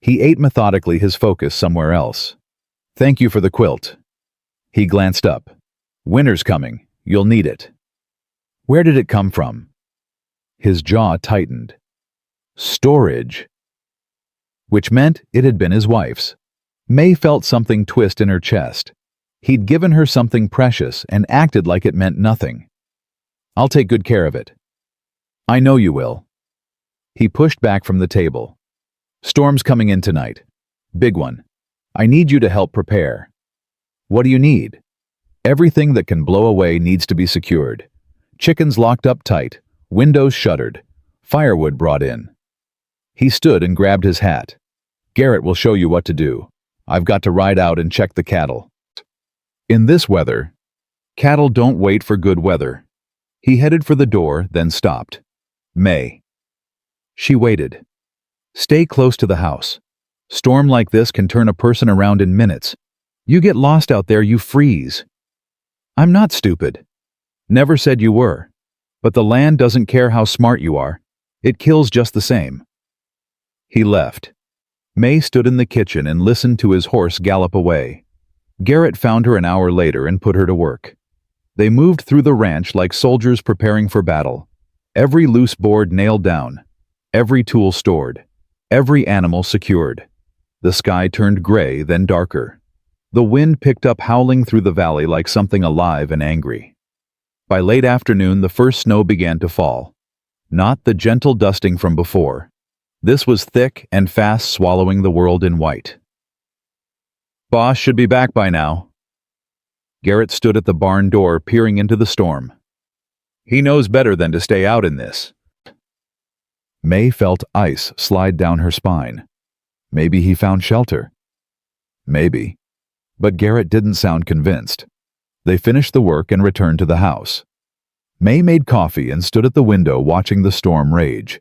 A: He ate methodically, his focus somewhere else. Thank you for the quilt. He glanced up. Winter's coming. You'll need it. Where did it come from? His jaw tightened. Storage. Which meant it had been his wife's. Mae felt something twist in her chest. He'd given her something precious and acted like it meant nothing. I'll take good care of it. I know you will. He pushed back from the table. Storm's coming in tonight. Big one. I need you to help prepare. What do you need? Everything that can blow away needs to be secured. Chickens locked up tight, windows shuttered, firewood brought in. He stood and grabbed his hat. Garrett will show you what to do. I've got to ride out and check the cattle. In this weather, cattle don't wait for good weather. He headed for the door, then stopped. Mae. She waited. Stay close to the house. Storm like this can turn a person around in minutes. You get lost out there, you freeze. I'm not stupid. Never said you were. But the land doesn't care how smart you are. It kills just the same. He left. Mae stood in the kitchen and listened to his horse gallop away. Garrett found her an hour later and put her to work. They moved through the ranch like soldiers preparing for battle. Every loose board nailed down. Every tool stored. Every animal secured. The sky turned gray, then darker. The wind picked up howling through the valley like something alive and angry. By late afternoon, the first snow began to fall. Not the gentle dusting from before. This was thick and fast, swallowing the world in white. Boss should be back by now. Garrett stood at the barn door, peering into the storm. He knows better than to stay out in this. Mae felt ice slide down her spine. Maybe he found shelter. Maybe. But Garrett didn't sound convinced. They finished the work and returned to the house. Mae made coffee and stood at the window watching the storm rage.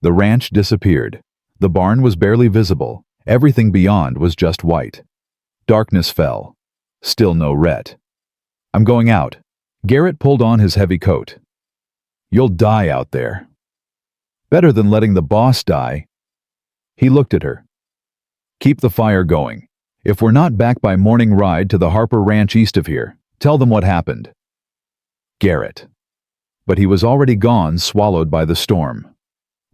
A: The ranch disappeared. The barn was barely visible. Everything beyond was just white. Darkness fell. Still no Rhett. I'm going out. Garrett pulled on his heavy coat. You'll die out there. Better than letting the boss die. He looked at her. Keep the fire going. If we're not back by morning, ride to the Harper Ranch east of here. Tell them what happened. Garrett. But he was already gone, swallowed by the storm.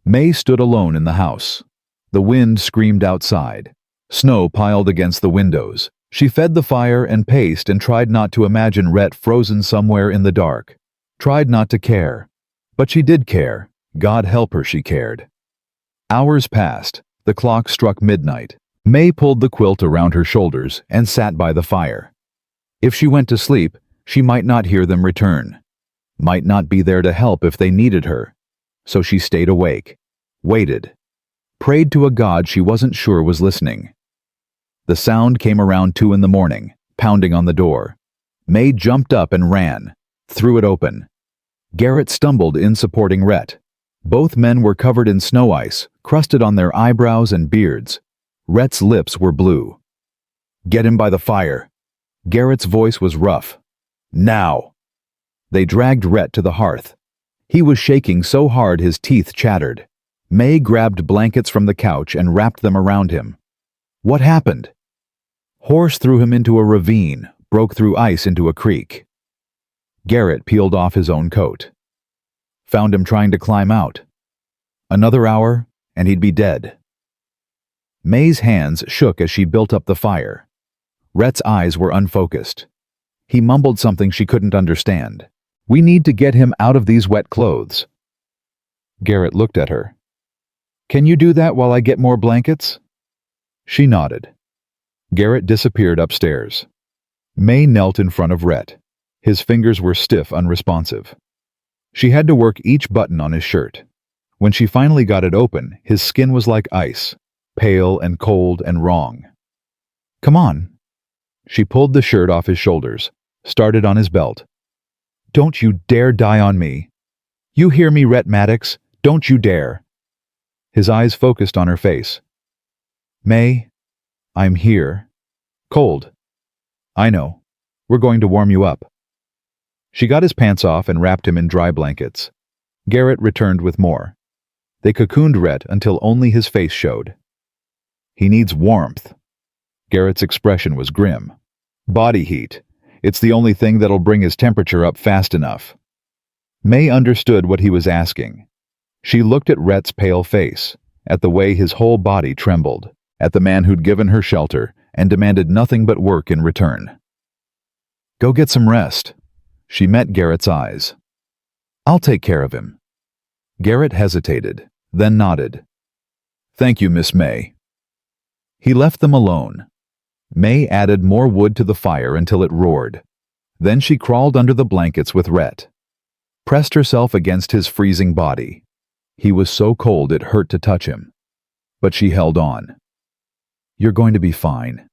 A: Mae stood alone in the house. The wind screamed outside. Snow piled against the windows. She fed the fire and paced and tried not to imagine Rhett frozen somewhere in the dark. Tried not to care. But she did care. God help her, she cared. Hours passed. The clock struck midnight. Mae pulled the quilt around her shoulders and sat by the fire. If she went to sleep, she might not hear them return. Might not be there to help if they needed her. So she stayed awake. Waited. Prayed to a God she wasn't sure was listening. The sound came around 2 a.m, pounding on the door. Mae jumped up and ran, threw it open. Garrett stumbled in, supporting Rhett. Both men were covered in snow ice, crusted on their eyebrows and beards. Rhett's lips were blue. Get him by the fire. Garrett's voice was rough. Now. They dragged Rhett to the hearth. He was shaking so hard his teeth chattered. Mae grabbed blankets from the couch and wrapped them around him. What happened? Horse threw him into a ravine, broke through ice into a creek. Garrett peeled off his own coat. Found him trying to climb out. Another hour, and he'd be dead. Mae's hands shook as she built up the fire. Rhett's eyes were unfocused. He mumbled something she couldn't understand. We need to get him out of these wet clothes. Garrett looked at her. Can you do that while I get more blankets? She nodded. Garrett disappeared upstairs. Mae knelt in front of Rhett. His fingers were stiff, unresponsive. She had to work each button on his shirt. When she finally got it open, his skin was like ice, pale and cold and wrong. Come on. She pulled the shirt off his shoulders, started on his belt. Don't you dare die on me. You hear me, Rhett Maddox? Don't you dare. His eyes focused on her face. Mae, I'm here. Cold. I know. We're going to warm you up. She got his pants off and wrapped him in dry blankets. Garrett returned with more. They cocooned Rhett until only his face showed. He needs warmth. Garrett's expression was grim. Body heat. It's the only thing that'll bring his temperature up fast enough. Mae understood what he was asking. She looked at Rhett's pale face, at the way his whole body trembled, at the man who'd given her shelter and demanded nothing but work in return. Go get some rest. She met Garrett's eyes. I'll take care of him. Garrett hesitated, then nodded. Thank you, Miss Mae. He left them alone. Mae added more wood to the fire until it roared. Then she crawled under the blankets with Rhett, pressed herself against his freezing body. He was so cold it hurt to touch him. But she held on. "You're going to be fine."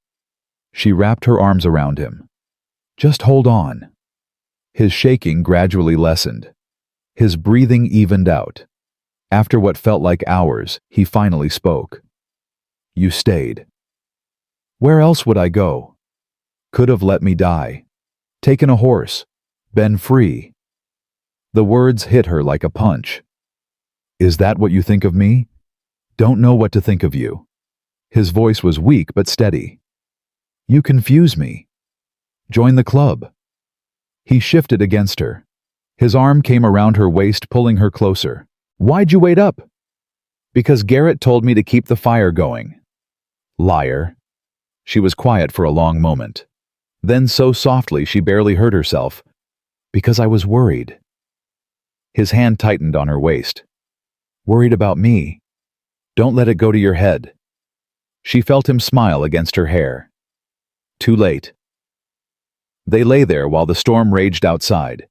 A: She wrapped her arms around him. "Just hold on." His shaking gradually lessened. His breathing evened out. After what felt like hours, he finally spoke. "You stayed." "Where else would I go? Could have let me die. Taken a horse. Been free." The words hit her like a punch. "Is that what you think of me?" "Don't know what to think of you." His voice was weak but steady. "You confuse me. Join the club." He shifted against her. His arm came around her waist, pulling her closer. "Why'd you wait up?" "Because Garrett told me to keep the fire going." "Liar." She was quiet for a long moment. Then so softly she barely heard herself. "Because I was worried." His hand tightened on her waist. "Worried about me? Don't let it go to your head." She felt him smile against her hair. Too late. They lay there while the storm raged outside.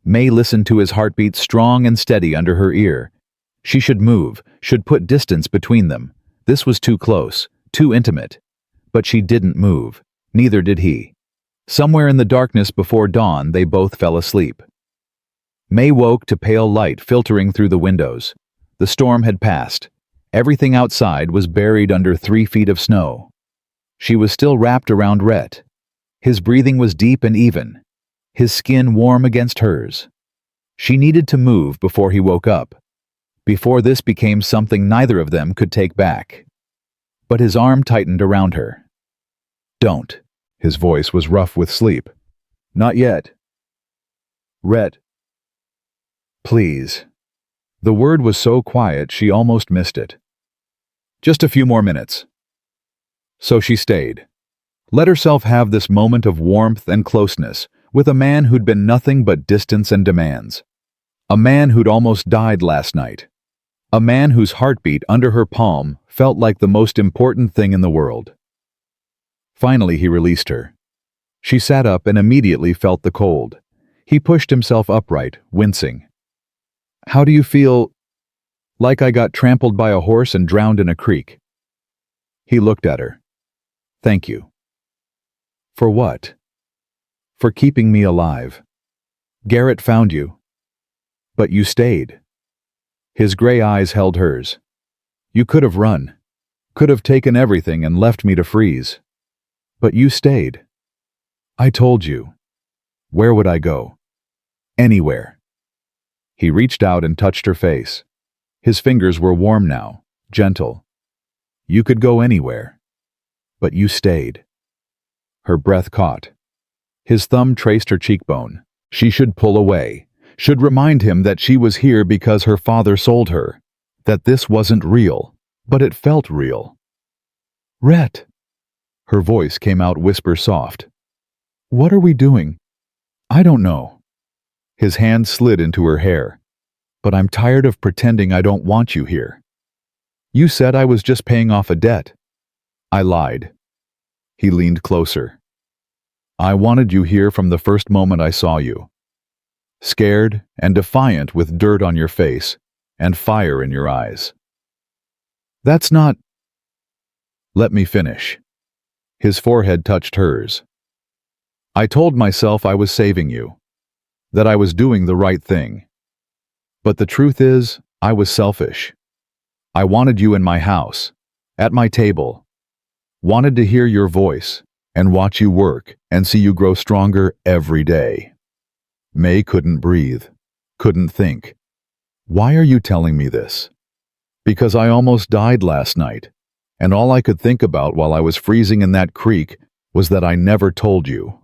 A: Mae listened to his heartbeat, strong and steady under her ear. She should move, should put distance between them. This was too close, too intimate. But she didn't move. Neither did he. Somewhere in the darkness before dawn, they both fell asleep. Mae woke to pale light filtering through the windows. The storm had passed. Everything outside was buried under 3 feet of snow. She was still wrapped around Rhett. His breathing was deep and even, his skin warm against hers. She needed to move before he woke up, before this became something neither of them could take back. But his arm tightened around her. "Don't." His voice was rough with sleep. "Not yet." "Rhett." "Please." The word was so quiet she almost missed it. "Just a few more minutes." So she stayed. Let herself have this moment of warmth and closeness with a man who'd been nothing but distance and demands. A man who'd almost died last night. A man whose heartbeat under her palm felt like the most important thing in the world. Finally he released her. She sat up and immediately felt the cold. He pushed himself upright, wincing. "How do you feel?" "Like I got trampled by a horse and drowned in a creek." He looked at her. "Thank you." "For what?" "For keeping me alive. Garrett found you. But you stayed." His gray eyes held hers. "You could have run. Could have taken everything and left me to freeze. But you stayed." "I told you." "Where would I go?" "Anywhere." He reached out and touched her face. His fingers were warm now, gentle. "You could go anywhere. But you stayed." Her breath caught. His thumb traced her cheekbone. She should pull away, should remind him that she was here because her father sold her, that this wasn't real, but it felt real. "Rhett." Her voice came out whisper soft. "What are we doing?" "I don't know." His hand slid into her hair. "But I'm tired of pretending I don't want you here. You said I was just paying off a debt." "I lied." He leaned closer. "I wanted you here from the first moment I saw you. Scared and defiant with dirt on your face and fire in your eyes." "That's not—" "Let me finish." His forehead touched hers. "I told myself I was saving you, that I was doing the right thing. But the truth is, I was selfish. I wanted you in my house, at my table. Wanted to hear your voice and watch you work and see you grow stronger every day." Mae couldn't breathe, couldn't think. "Why are you telling me this?" "Because I almost died last night, and all I could think about while I was freezing in that creek was that I never told you."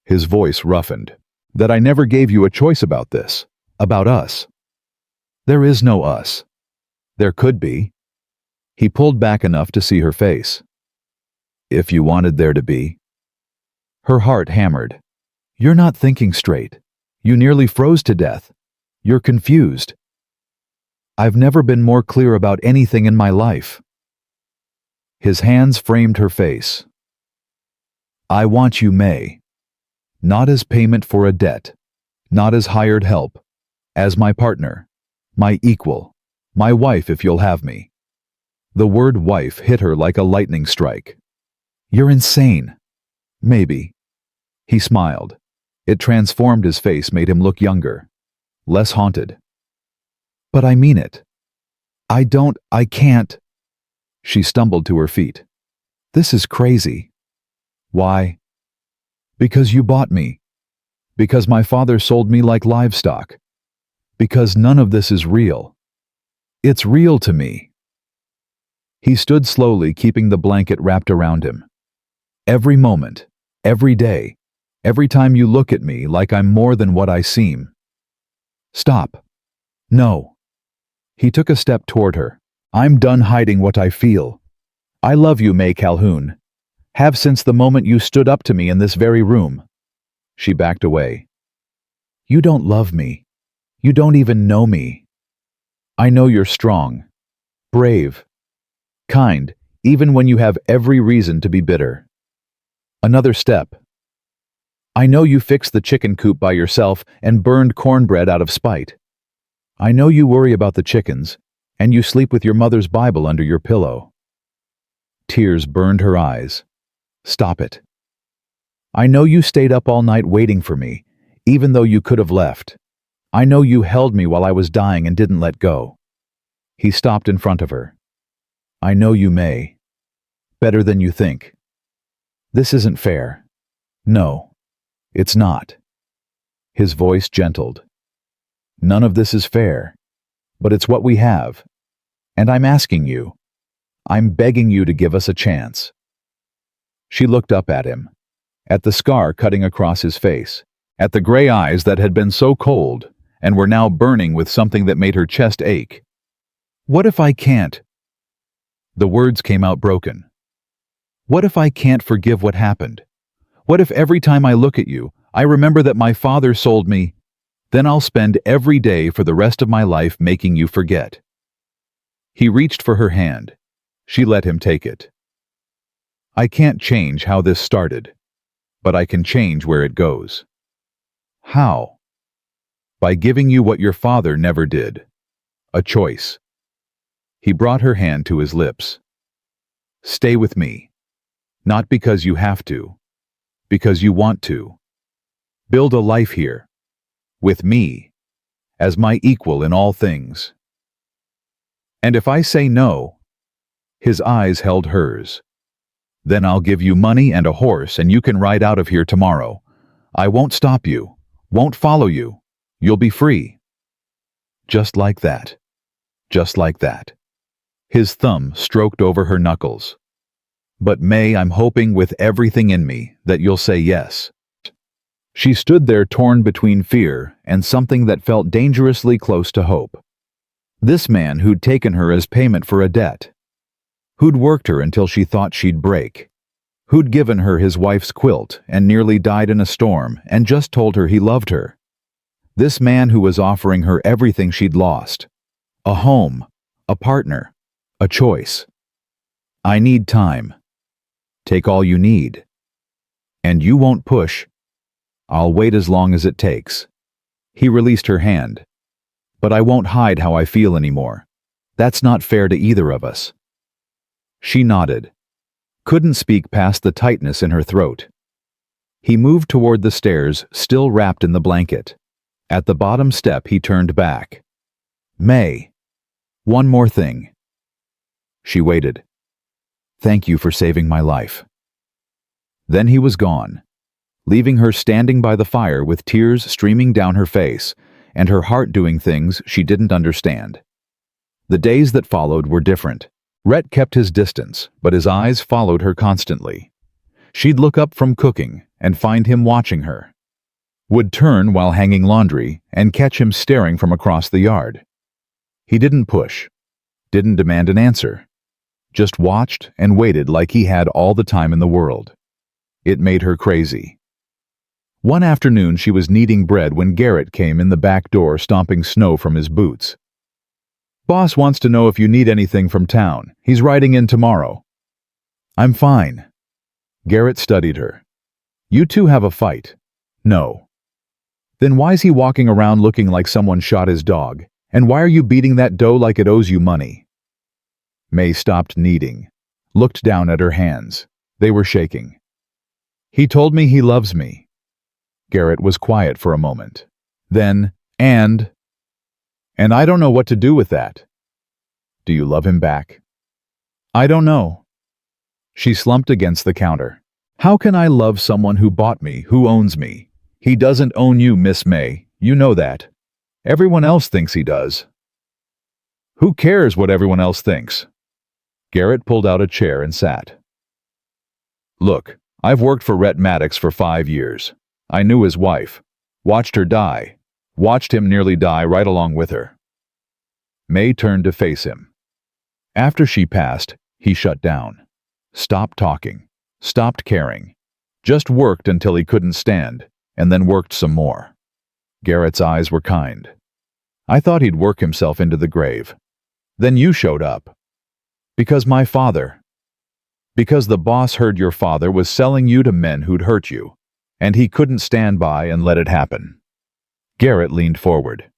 A: His voice roughened. "That I never gave you a choice about this, about us." "There is no us." "There could be." He pulled back enough to see her face. "If you wanted there to be." Her heart hammered. "You're not thinking straight. You nearly froze to death. You're confused." "I've never been more clear about anything in my life." His hands framed her face. I want you, Mae. Not as payment for a debt, not as hired help, as my partner, my equal, my wife if you'll have me. The word wife hit her like a lightning strike. You're insane. Maybe. He smiled. It transformed his face, made him look younger, less haunted. But I mean it. I can't. She stumbled to her feet. This is crazy. Why? Because you bought me. Because my father sold me like livestock. Because none of this is real. It's real to me. He stood slowly, keeping the blanket wrapped around him. Every moment, every day, every time you look at me like I'm more than what I seem. Stop. No. He took a step toward her. I'm done hiding what I feel. I love you, Mae Calhoun. Have since the moment you stood up to me in this very room. She backed away. You don't love me. You don't even know me. I know you're strong, brave, kind, even when you have every reason to be bitter. Another step. I know you fixed the chicken coop by yourself and burned cornbread out of spite. I know you worry about the chickens, and you sleep with your mother's Bible under your pillow. Tears burned her eyes. Stop it. I know you stayed up all night waiting for me, even though you could have left. I know you held me while I was dying and didn't let go. He stopped in front of her. I know you, Mae. Better than you think. This isn't fair. No, it's not. His voice gentled. None of this is fair, but it's what we have. And I'm asking you. I'm begging you to give us a chance. She looked up at him, at the scar cutting across his face, at the gray eyes that had been so cold and were now burning with something that made her chest ache. What if I can't? The words came out broken. What if I can't forgive what happened? What if every time I look at you, I remember that my father sold me? Then I'll spend every day for the rest of my life making you forget. He reached for her hand. She let him take it. I can't change how this started, but I can change where it goes. How? By giving you what your father never did. A choice. He brought her hand to his lips. Stay with me. Not because you have to, because you want to. Build a life here, with me, as my equal in all things. And if I say no, his eyes held hers. Then I'll give you money and a horse and you can ride out of here tomorrow. I won't stop you, won't follow you. You'll be free. Just like that. Just like that. His thumb stroked over her knuckles. But Mae, I'm hoping with everything in me that you'll say yes. She stood there torn between fear and something that felt dangerously close to hope. This man who'd taken her as payment for a debt. Who'd worked her until she thought she'd break. Who'd given her his wife's quilt and nearly died in a storm and just told her he loved her. This man who was offering her everything she'd lost. A home, a partner, a choice. I need time. Take all you need. And you won't push. I'll wait as long as it takes. He released her hand. But I won't hide how I feel anymore. That's not fair to either of us. She nodded. Couldn't speak past the tightness in her throat. He moved toward the stairs, still wrapped in the blanket. At the bottom step, he turned back. Mae, one more thing. She waited. Thank you for saving my life. Then he was gone, leaving her standing by the fire with tears streaming down her face and her heart doing things she didn't understand. The days that followed were different. Rhett kept his distance, but his eyes followed her constantly. She'd look up from cooking and find him watching her. Would turn while hanging laundry and catch him staring from across the yard. He didn't push, didn't demand an answer. Just watched and waited like he had all the time in the world. It made her crazy. One afternoon she was kneading bread when Garrett came in the back door stomping snow from his boots. Boss wants to know if you need anything from town. He's riding in tomorrow. I'm fine. Garrett studied her. You two have a fight. No. Then why's he walking around looking like someone shot his dog? And why are you beating that doe like it owes you money? Mae stopped kneading, looked down at her hands. They were shaking. He told me he loves me. Garrett was quiet for a moment. Then, and I don't know what to do with that. Do you love him back? I don't know. She slumped against the counter. How can I love someone who bought me, who owns me? He doesn't own you, Miss Mae. You know that. Everyone else thinks he does. Who cares what everyone else thinks? Garrett pulled out a chair and sat. Look, I've worked for Rhett Maddox for 5 years. I knew his wife. Watched her die. Watched him nearly die right along with her. Mae turned to face him. After she passed, he shut down. Stopped talking. Stopped caring. Just worked until he couldn't stand, and then worked some more. Garrett's eyes were kind. I thought he'd work himself into the grave. Then you showed up. Because my father. Because the boss heard your father was selling you to men who'd hurt you, and he couldn't stand by and let it happen. Garrett leaned forward.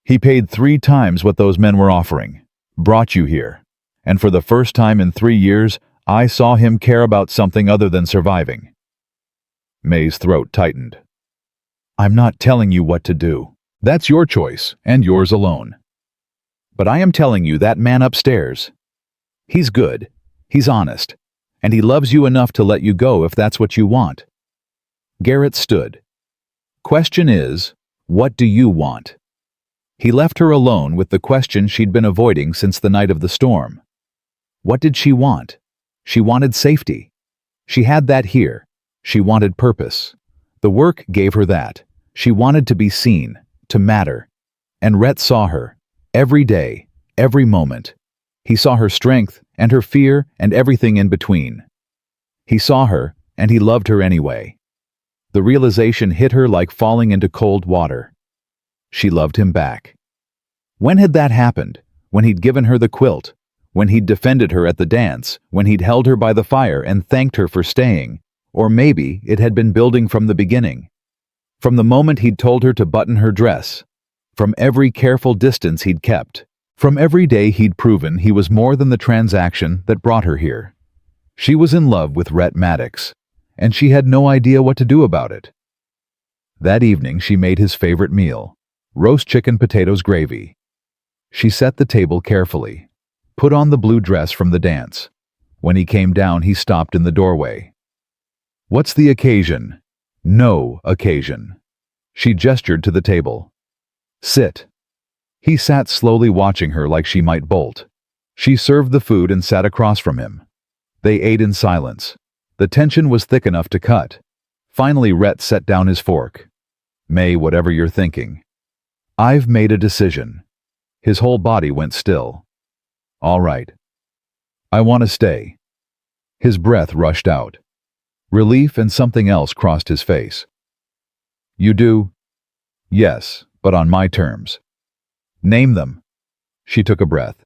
A: He paid 3 times what those men were offering, brought you here, and for the first time in 3 years, I saw him care about something other than surviving. Mae's throat tightened. I'm not telling you what to do. That's your choice, and yours alone. But I am telling you that man upstairs. He's good, he's honest, and he loves you enough to let you go if that's what you want. Garrett stood. Question is, what do you want? He left her alone with the question she'd been avoiding since the night of the storm. What did she want? She wanted safety. She had that here. She wanted purpose. The work gave her that. She wanted to be seen, to matter. And Rhett saw her, every day, every moment. He saw her strength and her fear and everything in between. He saw her, and he loved her anyway. The realization hit her like falling into cold water. She loved him back. When had that happened? When he'd given her the quilt? When he'd defended her at the dance? When he'd held her by the fire and thanked her for staying? Or maybe it had been building from the beginning. From the moment he'd told her to button her dress. From every careful distance he'd kept. From every day he'd proven he was more than the transaction that brought her here. She was in love with Rhett Maddox, and she had no idea what to do about it. That evening she made his favorite meal, roast chicken potatoes gravy. She set the table carefully, put on the blue dress from the dance. When he came down, he stopped in the doorway. What's the occasion? No occasion. She gestured to the table. Sit. He sat slowly watching her like she might bolt. She served the food and sat across from him. They ate in silence. The tension was thick enough to cut. Finally Rhett set down his fork. Mae, whatever you're thinking. I've made a decision. His whole body went still. All right. I want to stay. His breath rushed out. Relief and something else crossed his face. You do? Yes, but on my terms. Name them. She took a breath.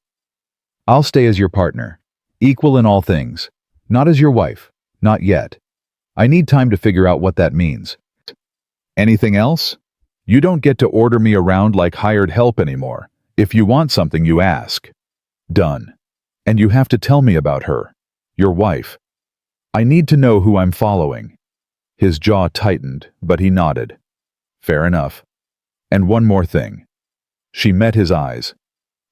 A: I'll stay as your partner, equal in all things, not as your wife, not yet. I need time to figure out what that means. Anything else? You don't get to order me around like hired help anymore. If you want something, you ask. Done. And you have to tell me about her, your wife. I need to know who I'm following. His jaw tightened, but he nodded. Fair enough. And one more thing. She met his eyes.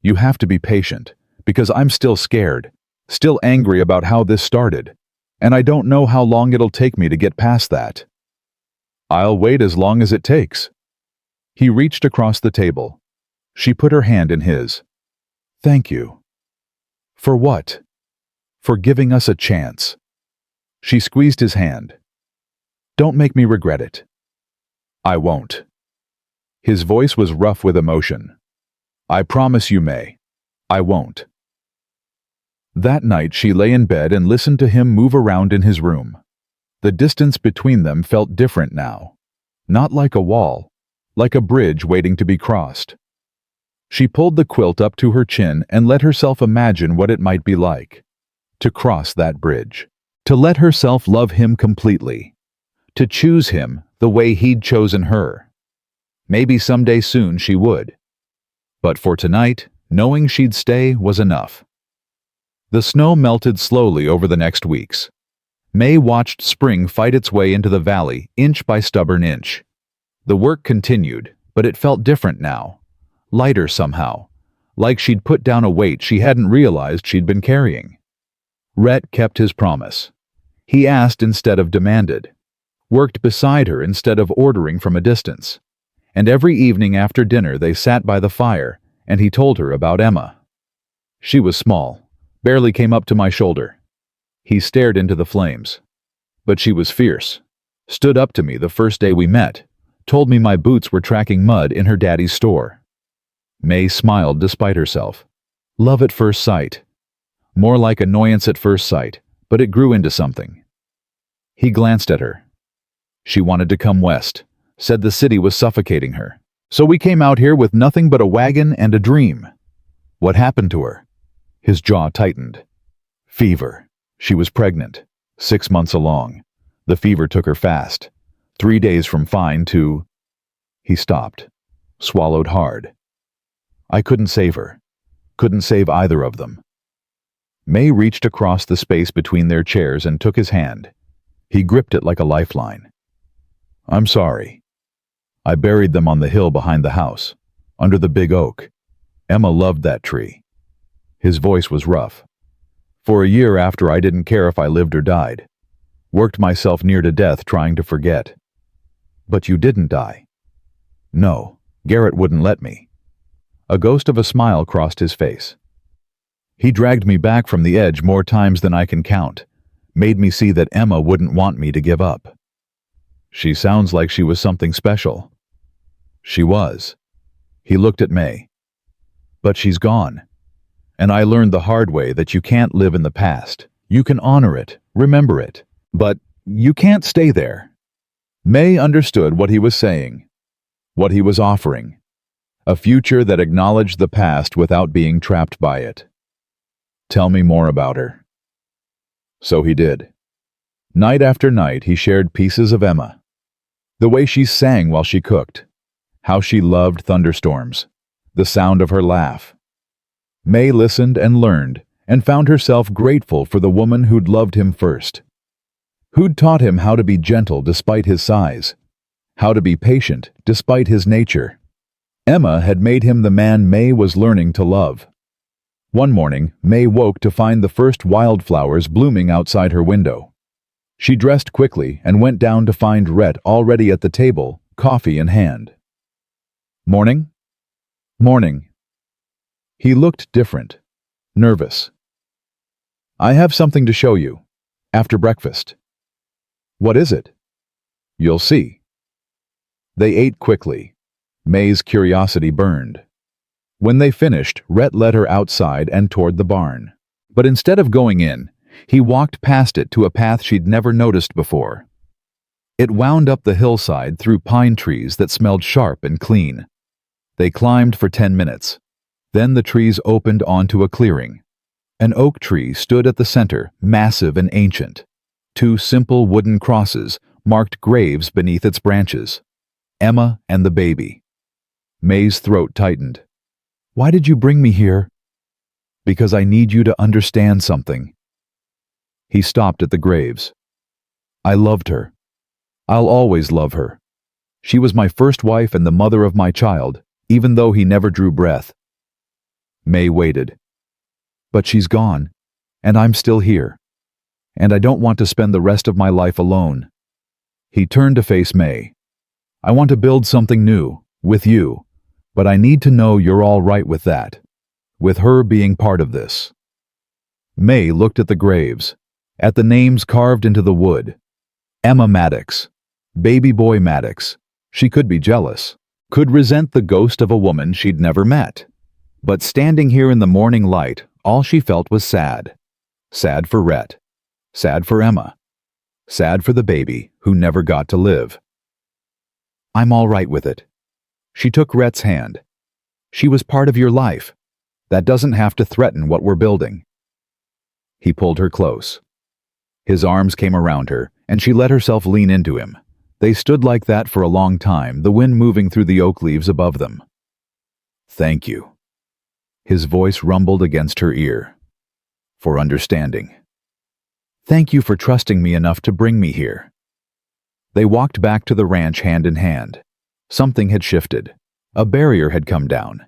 A: You have to be patient, because I'm still scared, still angry about how this started, and I don't know how long it'll take me to get past that. I'll wait as long as it takes. He reached across the table. She put her hand in his. Thank you. For what? For giving us a chance. She squeezed his hand. Don't make me regret it. I won't. His voice was rough with emotion. I promise you, Mae. I won't. That night she lay in bed and listened to him move around in his room. The distance between them felt different now. Not like a wall, like a bridge waiting to be crossed. She pulled the quilt up to her chin and let herself imagine what it might be like. To cross that bridge. To let herself love him completely. to choose him the way he'd chosen her. Maybe someday soon she would. But for tonight, knowing she'd stay was enough. The snow melted slowly over the next weeks. Mae watched spring fight its way into the valley, inch by stubborn inch. The work continued, but it felt different now. Lighter somehow, like she'd put down a weight she hadn't realized she'd been carrying. Rhett kept his promise. He asked instead of demanded, worked beside her instead of ordering from a distance. And every evening after dinner they sat by the fire, and he told her about Emma. She was small, barely came up to my shoulder. He stared into the flames. But she was fierce. Stood up to me the first day we met, told me my boots were tracking mud in her daddy's store. Mae smiled despite herself. Love at first sight. More like annoyance at first sight, but it grew into something. He glanced at her. She wanted to come west, said the city was suffocating her. So we came out here with nothing but a wagon and a dream. What happened to her? His jaw tightened. Fever. She was pregnant, 6 months along. The fever took her fast. 3 days from fine to... He stopped, swallowed hard. I couldn't save her. Couldn't save either of them. Mae reached across the space between their chairs and took his hand. He gripped it like a lifeline. I'm sorry. I buried them on the hill behind the house, under the big oak. Emma loved that tree. His voice was rough. For a year after, I didn't care if I lived or died. Worked myself near to death trying to forget. But you didn't die. No, Garrett wouldn't let me. A ghost of a smile crossed his face. He dragged me back from the edge more times than I can count, made me see that Emma wouldn't want me to give up. She sounds like she was something special. She was. He looked at Mae. But she's gone. And I learned the hard way that you can't live in the past. You can honor it, remember it, but you can't stay there. Mae understood what he was saying, what he was offering. A future that acknowledged the past without being trapped by it. Tell me more about her. So he did. Night after night he shared pieces of Emma. The way she sang while she cooked. How she loved thunderstorms. The sound of her laugh. Mae listened and learned, and found herself grateful for the woman who'd loved him first. Who'd taught him how to be gentle despite his size. How to be patient despite his nature. Emma had made him the man Mae was learning to love. One morning, Mae woke to find the first wildflowers blooming outside her window. She dressed quickly and went down to find Rhett already at the table, coffee in hand. Morning? Morning. He looked different, nervous. I have something to show you, after breakfast. What is it? You'll see. They ate quickly. Mae's curiosity burned. When they finished, Rhett led her outside and toward the barn. But instead of going in, he walked past it to a path she'd never noticed before. It wound up the hillside through pine trees that smelled sharp and clean. They climbed for 10 minutes. Then the trees opened onto a clearing. An oak tree stood at the center, massive and ancient. 2 simple wooden crosses marked graves beneath its branches. Emma and the baby. Mae's throat tightened. Why did you bring me here? Because I need you to understand something. He stopped at the graves. I loved her. I'll always love her. She was my first wife and the mother of my child, even though he never drew breath. Mae waited. But she's gone, and I'm still here. And I don't want to spend the rest of my life alone. He turned to face Mae. I want to build something new, with you, but I need to know you're all right with that, with her being part of this. Mae looked at the graves, at the names carved into the wood. Emma Maddox, baby boy Maddox. She could be jealous, could resent the ghost of a woman she'd never met. But standing here in the morning light, all she felt was sad. Sad for Rhett. Sad for Emma. Sad for the baby who never got to live. I'm all right with it. She took Rhett's hand. She was part of your life. That doesn't have to threaten what we're building. He pulled her close. His arms came around her, and she let herself lean into him, They stood like that for a long time, the wind moving through the oak leaves above them. "Thank you." His voice rumbled against her ear. "For understanding. Thank you for trusting me enough to bring me here." They walked back to the ranch hand in hand. Something had shifted. A barrier had come down.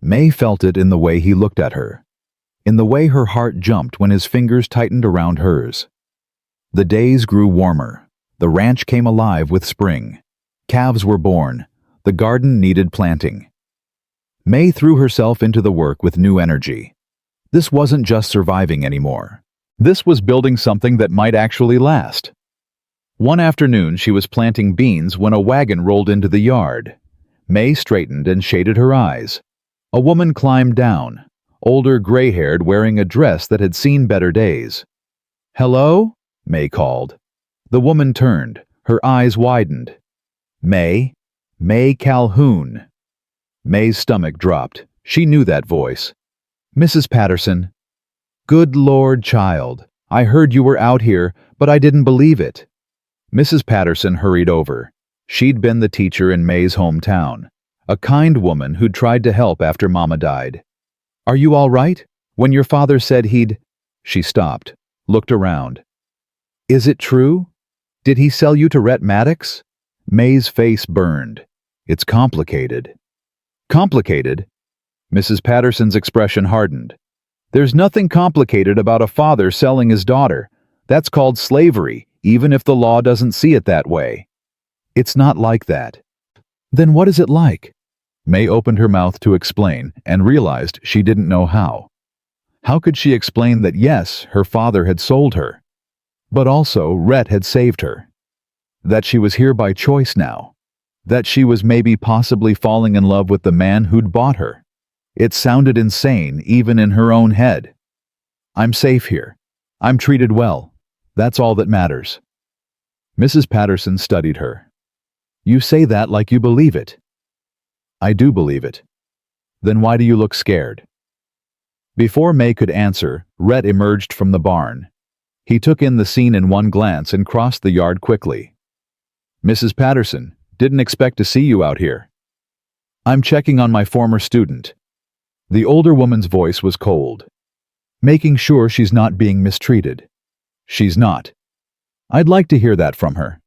A: Mae felt it in the way he looked at her, in the way her heart jumped when his fingers tightened around hers. The days grew warmer. The ranch came alive with spring. Calves were born. The garden needed planting. Mae threw herself into the work with new energy. This wasn't just surviving anymore. This was building something that might actually last. One afternoon she was planting beans when a wagon rolled into the yard. Mae straightened and shaded her eyes. A woman climbed down, older, gray-haired, wearing a dress that had seen better days. "Hello?" Mae called. The woman turned, her eyes widened. "Mae? Mae Calhoun." Mae's stomach dropped. She knew that voice. "Mrs. Patterson." "Good Lord, child. I heard you were out here, but I didn't believe it." Mrs. Patterson hurried over. She'd been the teacher in Mae's hometown, a kind woman who'd tried to help after Mama died. "Are you all right? When your father said he'd—" She stopped, looked around. "Is it true? Did he sell you to Rhett Maddox?" Mae's face burned. "It's complicated." "Complicated?" Mrs. Patterson's expression hardened. "There's nothing complicated about a father selling his daughter. That's called slavery, even if the law doesn't see it that way." "It's not like that." "Then what is it like?" Mae opened her mouth to explain and realized she didn't know how. How could she explain that yes, her father had sold her, but also Rhett had saved her? That she was here by choice now. That she was maybe possibly falling in love with the man who'd bought her. It sounded insane, even in her own head. "I'm safe here. I'm treated well. That's all that matters." Mrs. Patterson studied her. "You say that like you believe it." "I do believe it." "Then why do you look scared?" Before Mae could answer, Rhett emerged from the barn. He took in the scene in one glance and crossed the yard quickly. "Mrs. Patterson, didn't expect to see you out here." "I'm checking on my former student." The older woman's voice was cold. "Making sure she's not being mistreated." "She's not." "I'd like to hear that from her."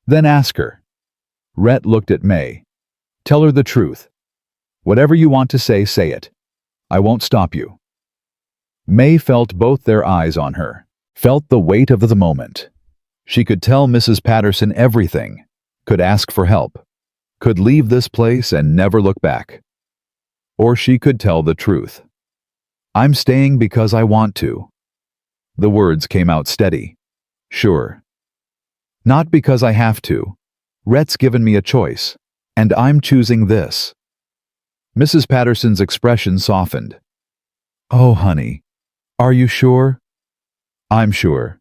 A: "Then ask her." Rhett looked at Mae. "Tell her the truth. Whatever you want to say it. I won't stop you." Mae felt both their eyes on her, felt the weight of the moment. She could tell Mrs. Patterson everything, could ask for help, could leave this place and never look back. Or she could tell the truth. "I'm staying because I want to." The words came out steady. "Sure. Not because I have to. Rhett's given me a choice, and I'm choosing this." Mrs. Patterson's expression softened. "Oh, honey, are you sure?" "I'm sure."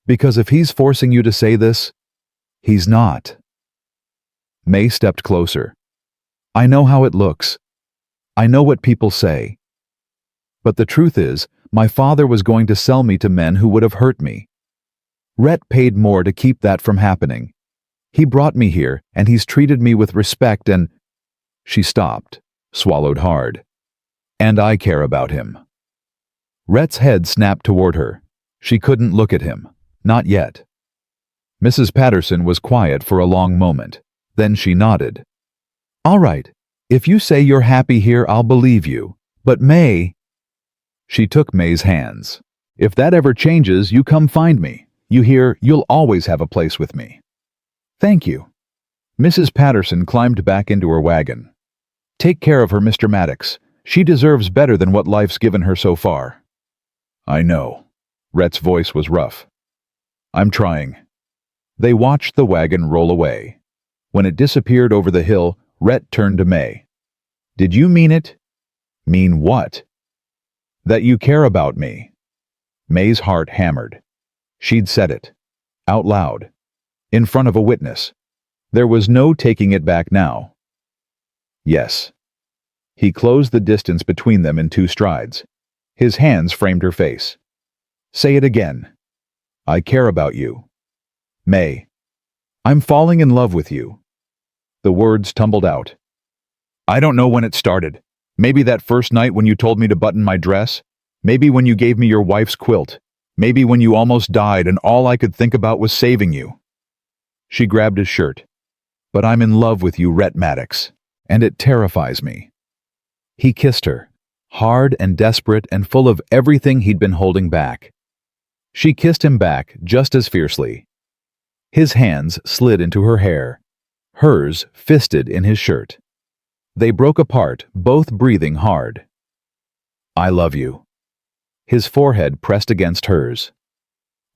A: "Because if he's forcing you to say this, he's not." Mae stepped closer. "I know how it looks. I know what people say. But the truth is, my father was going to sell me to men who would have hurt me. Rhett paid more to keep that from happening. He brought me here, and he's treated me with respect and—" She stopped, swallowed hard. "And I care about him." Rhett's head snapped toward her. She couldn't look at him. Not yet. Mrs. Patterson was quiet for a long moment. Then she nodded. "All right. If you say you're happy here, I'll believe you. But Mae—" She took Mae's hands. "If that ever changes, you come find me. You hear, you'll always have a place with me." "Thank you." Mrs. Patterson climbed back into her wagon. "Take care of her, Mr. Maddox. She deserves better than what life's given her so far." "I know." Rhett's voice was rough. "I'm trying." They watched the wagon roll away. When it disappeared over the hill, Rhett turned to Mae. "Did you mean it?" "Mean what?" "That you care about me." Mae's heart hammered. She'd said it. Out loud. In front of a witness. There was no taking it back now. "Yes." He closed the distance between them in 2 strides. His hands framed her face. "Say it again." "I care about you." "Mae." I'm falling in love with you. The words tumbled out. I don't know when it started. Maybe that first night when you told me to button my dress. Maybe when you gave me your wife's quilt. Maybe when you almost died and all I could think about was saving you. She grabbed his shirt. But I'm in love with you, Rhett Maddox, and it terrifies me. He kissed her, hard and desperate and full of everything he'd been holding back. She kissed him back just as fiercely. His hands slid into her hair, hers fisted in his shirt. They broke apart, both breathing hard. I love you. His forehead pressed against hers.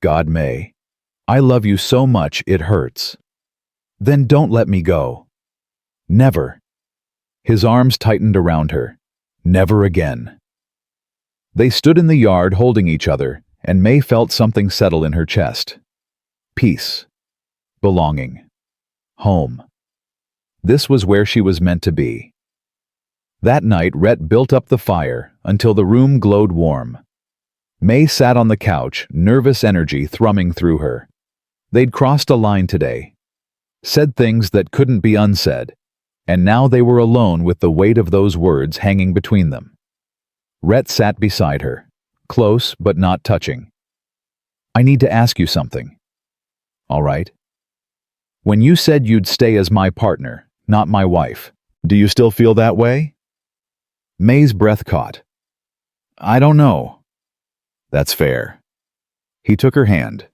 A: God, Mae, I love you so much it hurts. Then don't let me go. Never. His arms tightened around her. Never again. They stood in the yard holding each other, and Mae felt something settle in her chest. Peace. Belonging. Home. This was where she was meant to be. That night, Rhett built up the fire until the room glowed warm. Mae sat on the couch, nervous energy thrumming through her. They'd crossed a line today, said things that couldn't be unsaid, and now they were alone with the weight of those words hanging between them. Rhett sat beside her, close but not touching. I need to ask you something. All right? When you said you'd stay as my partner, not my wife, do you still feel that way? Mae's breath caught. I don't know. That's fair. He took her hand.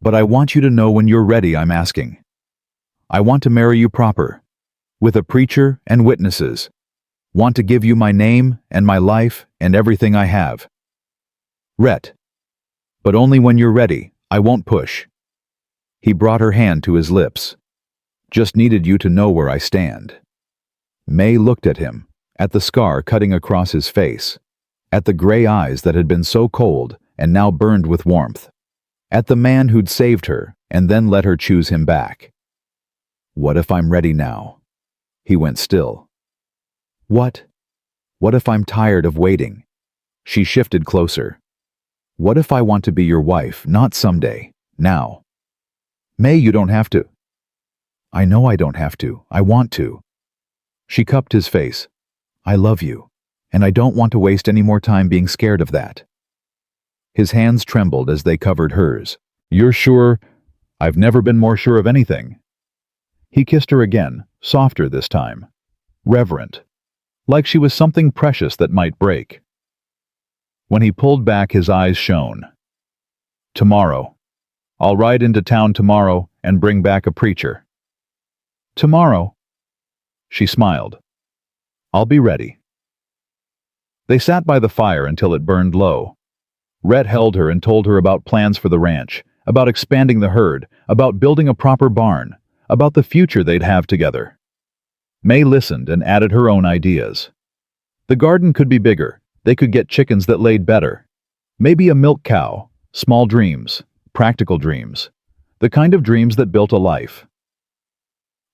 A: But I want you to know when you're ready, I'm asking. I want to marry you proper, with a preacher and witnesses. Want to give you my name and my life and everything I have. Rhett. But only when you're ready, I won't push. He brought her hand to his lips. Just needed you to know where I stand. Mae looked at him, at the scar cutting across his face, at the gray eyes that had been so cold and now burned with warmth, at the man who'd saved her and then let her choose him back. What if I'm ready now? He went still. What? What if I'm tired of waiting? She shifted closer. What if I want to be your wife, not someday, now? Mae, you don't have to. I know I don't have to. I want to. She cupped his face. I love you, and I don't want to waste any more time being scared of that. His hands trembled as they covered hers. You're sure? I've never been more sure of anything. He kissed her again, softer this time. Reverent. Like she was something precious that might break. When he pulled back, his eyes shone. Tomorrow. I'll ride into town tomorrow and bring back a preacher. Tomorrow. She smiled. I'll be ready. They sat by the fire until it burned low. Rhett held her and told her about plans for the ranch, about expanding the herd, about building a proper barn, about the future they'd have together. Mae listened and added her own ideas. The garden could be bigger. They could get chickens that laid better. Maybe a milk cow. Small dreams. Practical dreams. The kind of dreams that built a life.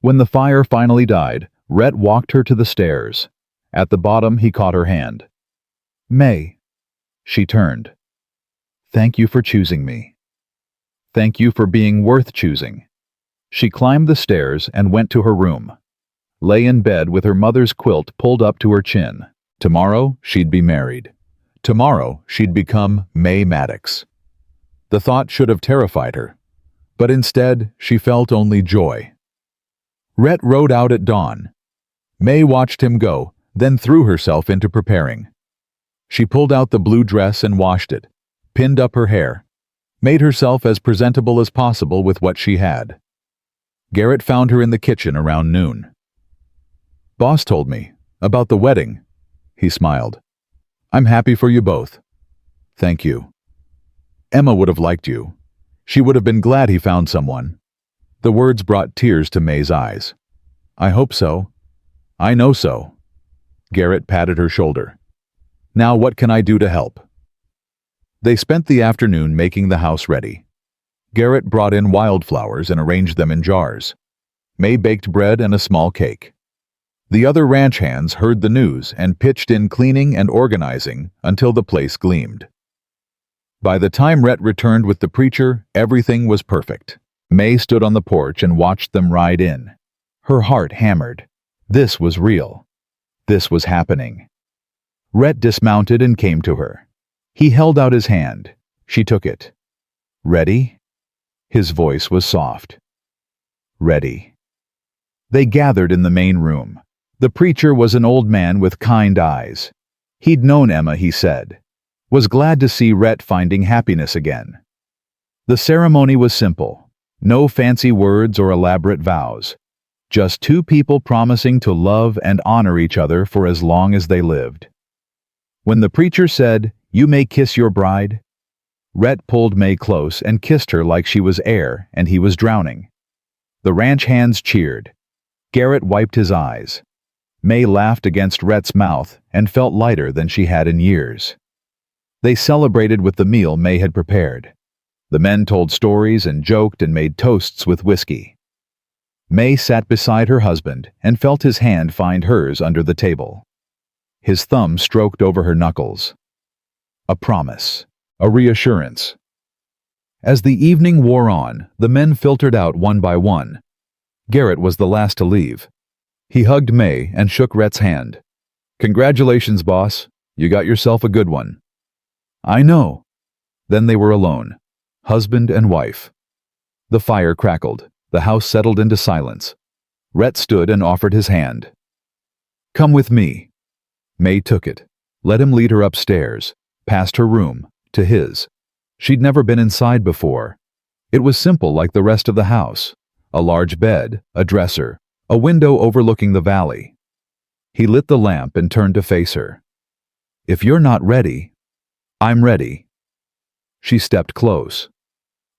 A: When the fire finally died, Rhett walked her to the stairs. At the bottom, he caught her hand. Mae. She turned. Thank you for choosing me. Thank you for being worth choosing. She climbed the stairs and went to her room. Lay in bed with her mother's quilt pulled up to her chin. Tomorrow, she'd be married. Tomorrow, she'd become Mae Maddox. The thought should have terrified her, but instead, she felt only joy. Rhett rode out at dawn. Mae watched him go, then threw herself into preparing. She pulled out the blue dress and washed it, pinned up her hair, made herself as presentable as possible with what she had. Garrett found her in the kitchen around noon. Boss told me about the wedding. He smiled. I'm happy for you both. Thank you. Emma would have liked you. She would have been glad he found someone. The words brought tears to Mae's eyes. I hope so. I know so. Garrett patted her shoulder. Now what can I do to help? They spent the afternoon making the house ready. Garrett brought in wildflowers and arranged them in jars. Mae baked bread and a small cake. The other ranch hands heard the news and pitched in cleaning and organizing until the place gleamed. By the time Rhett returned with the preacher, everything was perfect. Mae stood on the porch and watched them ride in. Her heart hammered. This was real. This was happening. Rhett dismounted and came to her. He held out his hand. She took it. "Ready?" His voice was soft. "Ready." They gathered in the main room. The preacher was an old man with kind eyes. He'd known Emma, he said. Was glad to see Rhett finding happiness again. The ceremony was simple. No fancy words or elaborate vows. Just two people promising to love and honor each other for as long as they lived. When the preacher said, "You may kiss your bride," Rhett pulled Mae close and kissed her like she was air and he was drowning. The ranch hands cheered. Garrett wiped his eyes. Mae laughed against Rhett's mouth and felt lighter than she had in years. They celebrated with the meal Mae had prepared. The men told stories and joked and made toasts with whiskey. Mae sat beside her husband and felt his hand find hers under the table. His thumb stroked over her knuckles. A promise. A reassurance. As the evening wore on, the men filtered out one by one. Garrett was the last to leave. He hugged Mae and shook Rhett's hand. "Congratulations, boss. You got yourself a good one." "I know." Then they were alone, husband and wife. The fire crackled. The house settled into silence. Rhett stood and offered his hand. "Come with me." Mae took it, let him lead her upstairs, past her room, to his. She'd never been inside before. It was simple like the rest of the house. A large bed, a dresser, a window overlooking the valley. He lit the lamp and turned to face her. "If you're not ready, I'm ready." She stepped close.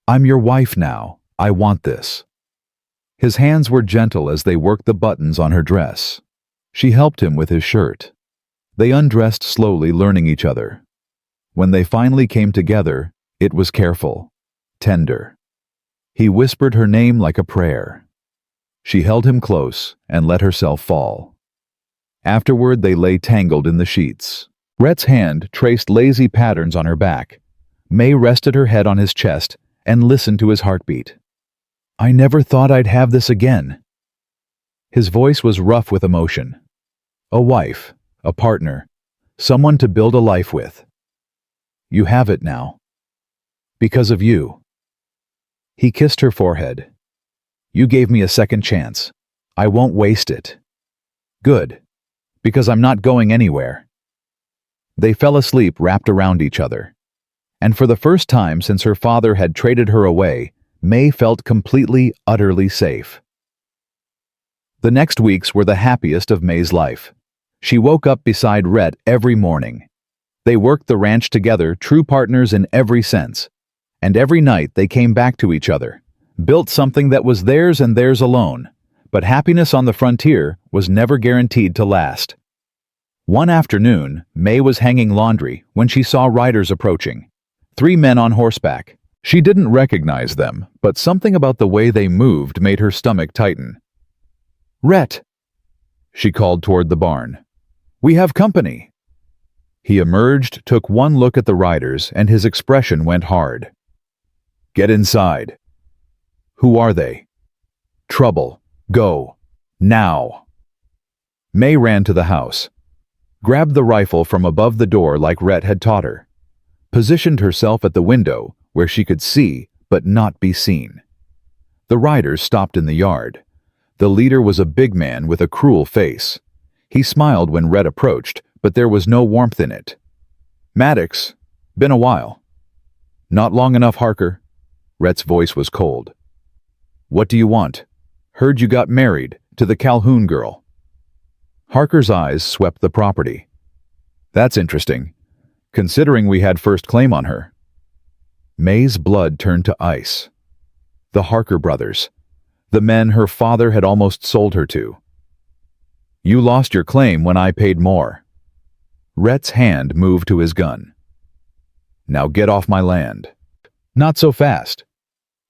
A: "I'm your wife now. I want this." His hands were gentle as they worked the buttons on her dress. She helped him with his shirt. They undressed slowly, learning each other. When they finally came together, it was careful, tender. He whispered her name like a prayer. She held him close and let herself fall. Afterward, they lay tangled in the sheets. Rhett's hand traced lazy patterns on her back. Mae rested her head on his chest and listened to his heartbeat. "I never thought I'd have this again." His voice was rough with emotion. "A wife, a partner, someone to build a life with. You have it now. Because of you." He kissed her forehead. "You gave me a second chance. I won't waste it." "Good, because I'm not going anywhere." They fell asleep wrapped around each other. And for the first time since her father had traded her away, Mae felt completely, utterly safe. The next weeks were the happiest of Mae's life. She woke up beside Rhett every morning. They worked the ranch together, true partners in every sense. And every night they came back to each other, built something that was theirs and theirs alone. But happiness on the frontier was never guaranteed to last. One afternoon, Mae was hanging laundry when she saw riders approaching. 3 men on horseback. She didn't recognize them, but something about the way they moved made her stomach tighten. "Rhett!" she called toward the barn. "We have company." He emerged, took one look at the riders, and his expression went hard. "Get inside." "Who are they?" "Trouble. Go. Now." Mae ran to the house, grabbed the rifle from above the door like Rhett had taught her, positioned herself at the window where she could see but not be seen. The riders stopped in the yard. The leader was a big man with a cruel face. He smiled when Rhett approached, but there was no warmth in it. "Maddox, been a while." "Not long enough, Harker." Rhett's voice was cold. "What do you want? Heard you got married to the Calhoun girl." Harker's eyes swept the property. "That's interesting, considering we had first claim on her." Mae's blood turned to ice. The Harker brothers, the men her father had almost sold her to. "You lost your claim when I paid more." Rhett's hand moved to his gun. "Now get off my land." "Not so fast."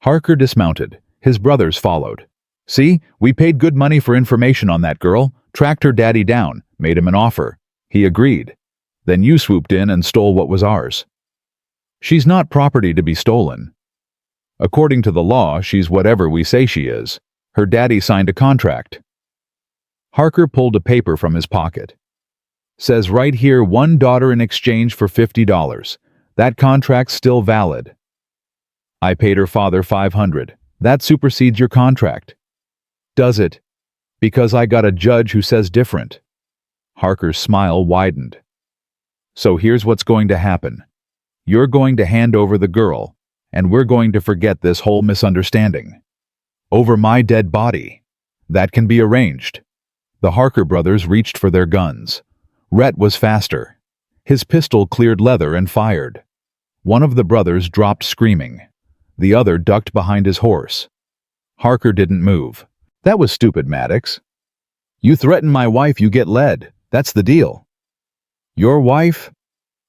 A: Harker dismounted. His brothers followed. "See, we paid good money for information on that girl, tracked her daddy down, made him an offer. He agreed. Then you swooped in and stole what was ours." "She's not property to be stolen." According to the law, she's whatever we say she is. Her daddy signed a contract. Harker pulled a paper from his pocket. Says right here, one daughter in exchange for $50. That contract's still valid. I paid her father $500. That supersedes your contract. Does it? Because I got a judge who says different. Harker's smile widened. So here's what's going to happen. You're going to hand over the girl, and we're going to forget this whole misunderstanding. Over my dead body. That can be arranged. The Harker brothers reached for their guns. Rhett was faster. His pistol cleared leather and fired. One of the brothers dropped screaming. The other ducked behind his horse. Harker didn't move. That was stupid, Maddox. You threaten my wife, you get lead. That's the deal. Your wife?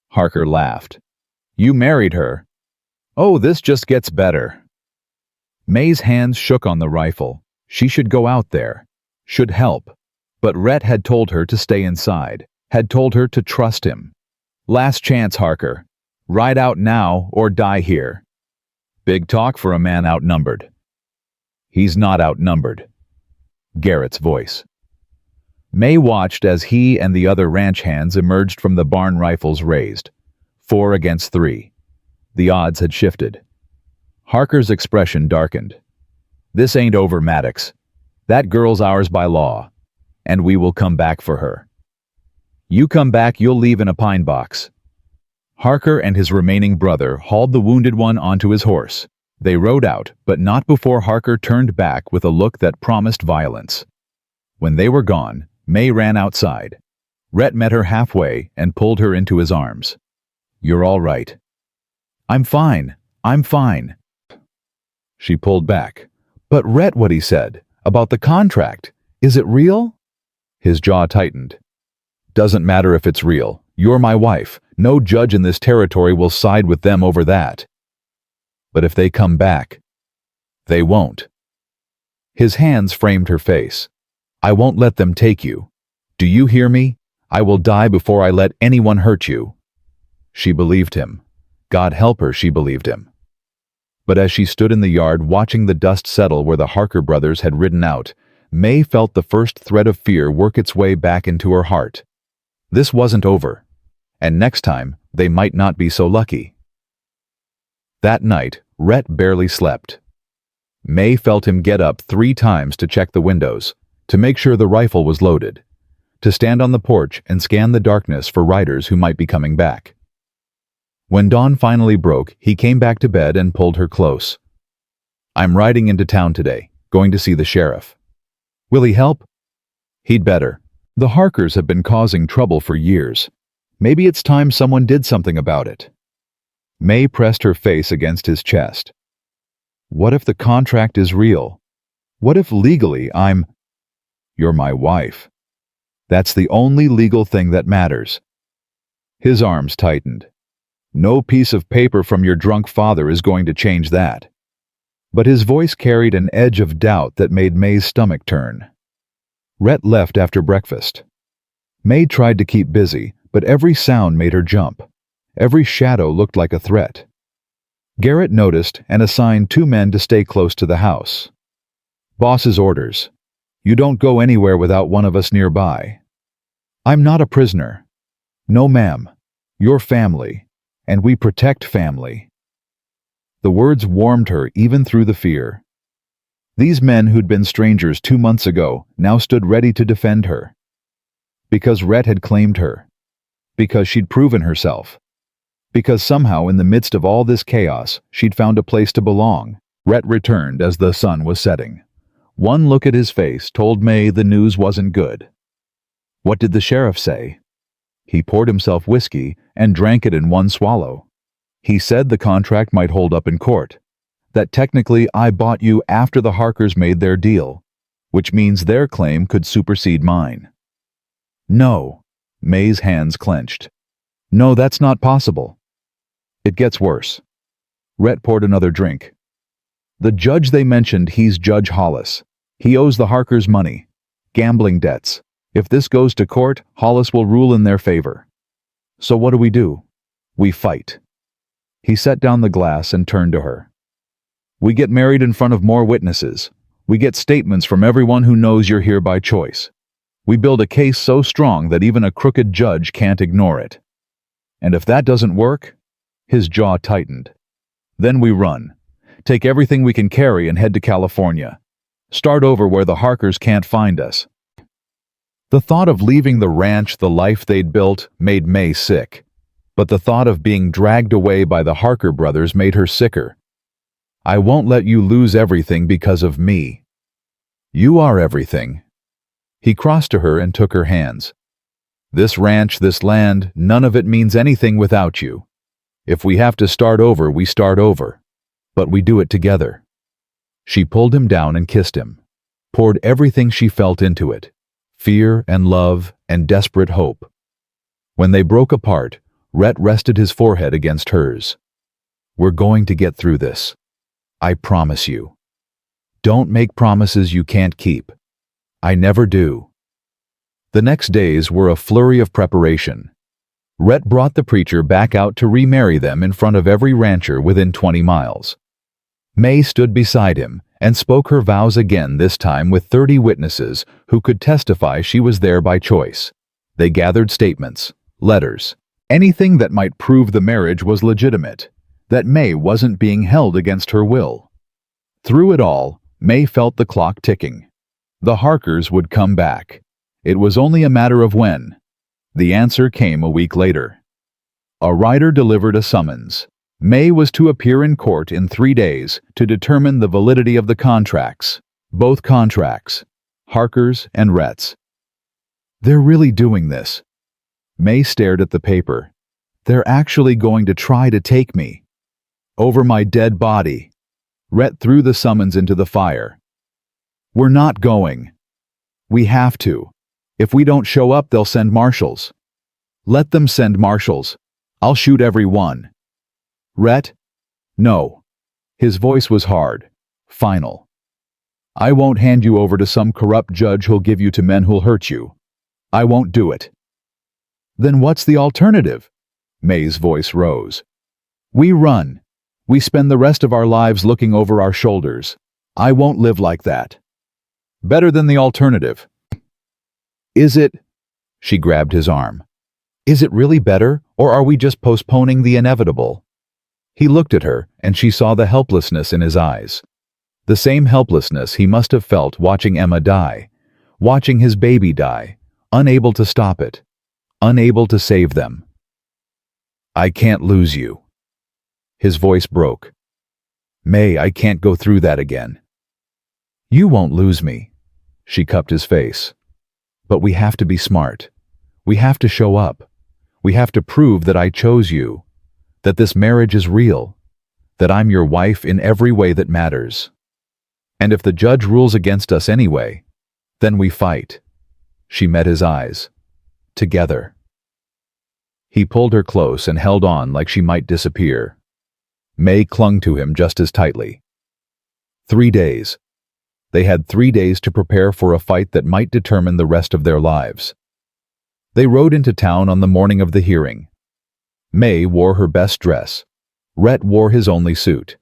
A: Harker laughed. You married her. Oh, this just gets better. Mae's hands shook on the rifle. She should go out there. Should help. But Rhett had told her to stay inside. Had told her to trust him. Last chance, Harker. Ride out now or die here. Big talk for a man outnumbered. He's not outnumbered. Garrett's voice. Mae watched as he and the other ranch hands emerged from the barn, rifles raised. 4 against 3. The odds had shifted. Harker's expression darkened. This ain't over, Maddox. That girl's ours by law, and we will come back for her. You come back, you'll leave in a pine box. Harker and his remaining brother hauled the wounded one onto his horse. They rode out, but not before Harker turned back with a look that promised violence. When they were gone, Mae ran outside. Rhett met her halfway and pulled her into his arms. You're all right. I'm fine. I'm fine. She pulled back. But Rhett, what he said about the contract, is it real? His jaw tightened. Doesn't matter if it's real. You're my wife. No judge in this territory will side with them over that. But if they come back, they won't. His hands framed her face. I won't let them take you. Do you hear me? I will die before I let anyone hurt you. She believed him. God help her, she believed him. But as she stood in the yard watching the dust settle where the Harker brothers had ridden out, Mae felt the first thread of fear work its way back into her heart. This wasn't over, and next time they might not be so lucky. That night, Rhett barely slept. Mae felt him get up 3 times to check the windows, to make sure the rifle was loaded, to stand on the porch and scan the darkness for riders who might be coming back. When dawn finally broke, he came back to bed and pulled her close. I'm riding into town today, going to see the sheriff. Will he help? He'd better. The Harkers have been causing trouble for years. Maybe it's time someone did something about it. Mae pressed her face against his chest. What if the contract is real? What if legally You're my wife. That's the only legal thing that matters. His arms tightened. No piece of paper from your drunk father is going to change that. But his voice carried an edge of doubt that made Mae's stomach turn. Rhett left after breakfast. Mae tried to keep busy, but every sound made her jump. Every shadow looked like a threat. Garrett noticed and assigned 2 men to stay close to the house. Boss's orders. You don't go anywhere without one of us nearby. I'm not a prisoner. No, ma'am. You're family, and we protect family. The words warmed her even through the fear. These men who'd been strangers 2 months ago now stood ready to defend her. Because Rhett had claimed her. Because she'd proven herself. Because somehow in the midst of all this chaos, she'd found a place to belong. Rhett returned as the sun was setting. One look at his face told Mae the news wasn't good. What did the sheriff say? He poured himself whiskey and drank it in one swallow. He said the contract might hold up in court. That technically I bought you after the Harkers made their deal, which means their claim could supersede mine. No. Mae's hands clenched. No, that's not possible. It gets worse. Rhett poured another drink. The judge they mentioned, he's Judge Hollis. He owes the Harkers money. Gambling debts. If this goes to court, Hollis will rule in their favor. So what do? We fight. He set down the glass and turned to her. We get married in front of more witnesses. We get statements from everyone who knows you're here by choice. We build a case so strong that even a crooked judge can't ignore it. And if that doesn't work, his jaw tightened. Then we run. Take everything we can carry and head to California. Start over where the Harkers can't find us. The thought of leaving the ranch, the life they'd built, made Mae sick. But the thought of being dragged away by the Harker brothers made her sicker. I won't let you lose everything because of me. You are everything. He crossed to her and took her hands. This ranch, this land, none of it means anything without you. If we have to start over, we start over. But we do it together. She pulled him down and kissed him, poured everything she felt into it, fear and love and desperate hope. When they broke apart, Rhett rested his forehead against hers. We're going to get through this. I promise you. Don't make promises you can't keep. I never do. The next days were a flurry of preparation. Rhett brought the preacher back out to remarry them in front of every rancher within 20 miles. Mae stood beside him and spoke her vows again, this time with 30 witnesses who could testify she was there by choice. They gathered statements, letters, anything that might prove the marriage was legitimate, that Mae wasn't being held against her will. Through it all, Mae felt the clock ticking. The Harkers would come back. It was only a matter of when. The answer came a week later. A rider delivered a summons. Mae was to appear in court in 3 days to determine the validity of the contracts. Both contracts, Harker's and Rhett's. They're really doing this. Mae stared at the paper. They're actually going to try to take me. Over my dead body. Rhett threw the summons into the fire. We're not going. We have to. If we don't show up, they'll send marshals. Let them send marshals. I'll shoot every one. Rhett? No. His voice was hard, final. I won't hand you over to some corrupt judge who'll give you to men who'll hurt you. I won't do it. Then what's the alternative? Mae's voice rose. We run. We spend the rest of our lives looking over our shoulders. I won't live like that. Better than the alternative. Is it? She grabbed his arm. Is it really better, or are we just postponing the inevitable? He looked at her, and she saw the helplessness in his eyes. The same helplessness he must have felt watching Emma die, watching his baby die, unable to stop it, unable to save them. I can't lose you. His voice broke. Mae, I can't go through that again. You won't lose me. She cupped his face. But we have to be smart. We have to show up. We have to prove that I chose you, that this marriage is real, that I'm your wife in every way that matters. And if the judge rules against us anyway, then we fight. She met his eyes. Together. He pulled her close and held on like she might disappear. Mae clung to him just as tightly. 3 days. They had 3 days to prepare for a fight that might determine the rest of their lives. They rode into town on the morning of the hearing. Mae wore her best dress. Rhett wore his only suit.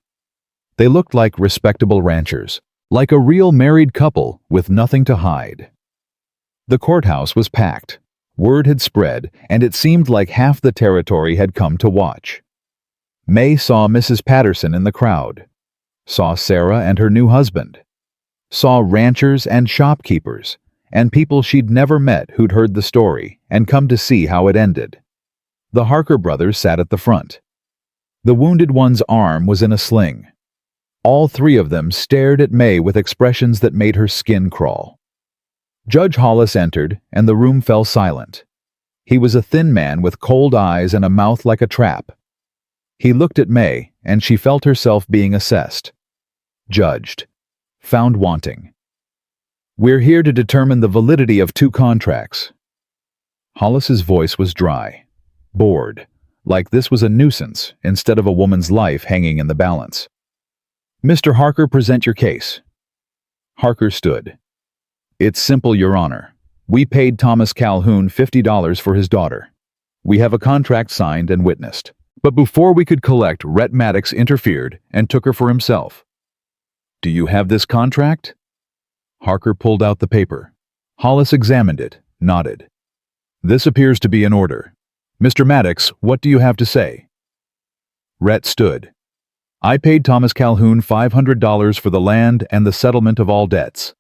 A: They looked like respectable ranchers, like a real married couple with nothing to hide. The courthouse was packed. Word had spread, and it seemed like half the territory had come to watch. Mae saw Mrs. Patterson in the crowd, saw Sarah and her new husband, saw ranchers and shopkeepers, and people she'd never met who'd heard the story and come to see how it ended. The Harker brothers sat at the front. The wounded one's arm was in a sling. All 3 of them stared at Mae with expressions that made her skin crawl. Judge Hollis entered, and the room fell silent. He was a thin man with cold eyes and a mouth like a trap. He looked at Mae, and she felt herself being assessed, judged, found wanting. We're here to determine the validity of 2 contracts. Hollis's voice was dry, bored, like this was a nuisance instead of a woman's life hanging in the balance. Mr. Harker, present your case. Harker stood. It's simple, Your Honor. We paid Thomas Calhoun $50 for his daughter. We have a contract signed and witnessed. But before we could collect, Rhett Maddox interfered and took her for himself. Do you have this contract? Harker pulled out the paper. Hollis examined it, nodded. This appears to be in order. Mr. Maddox, what do you have to say? Rhett stood. I paid Thomas Calhoun $500 for the land and the settlement of all debts.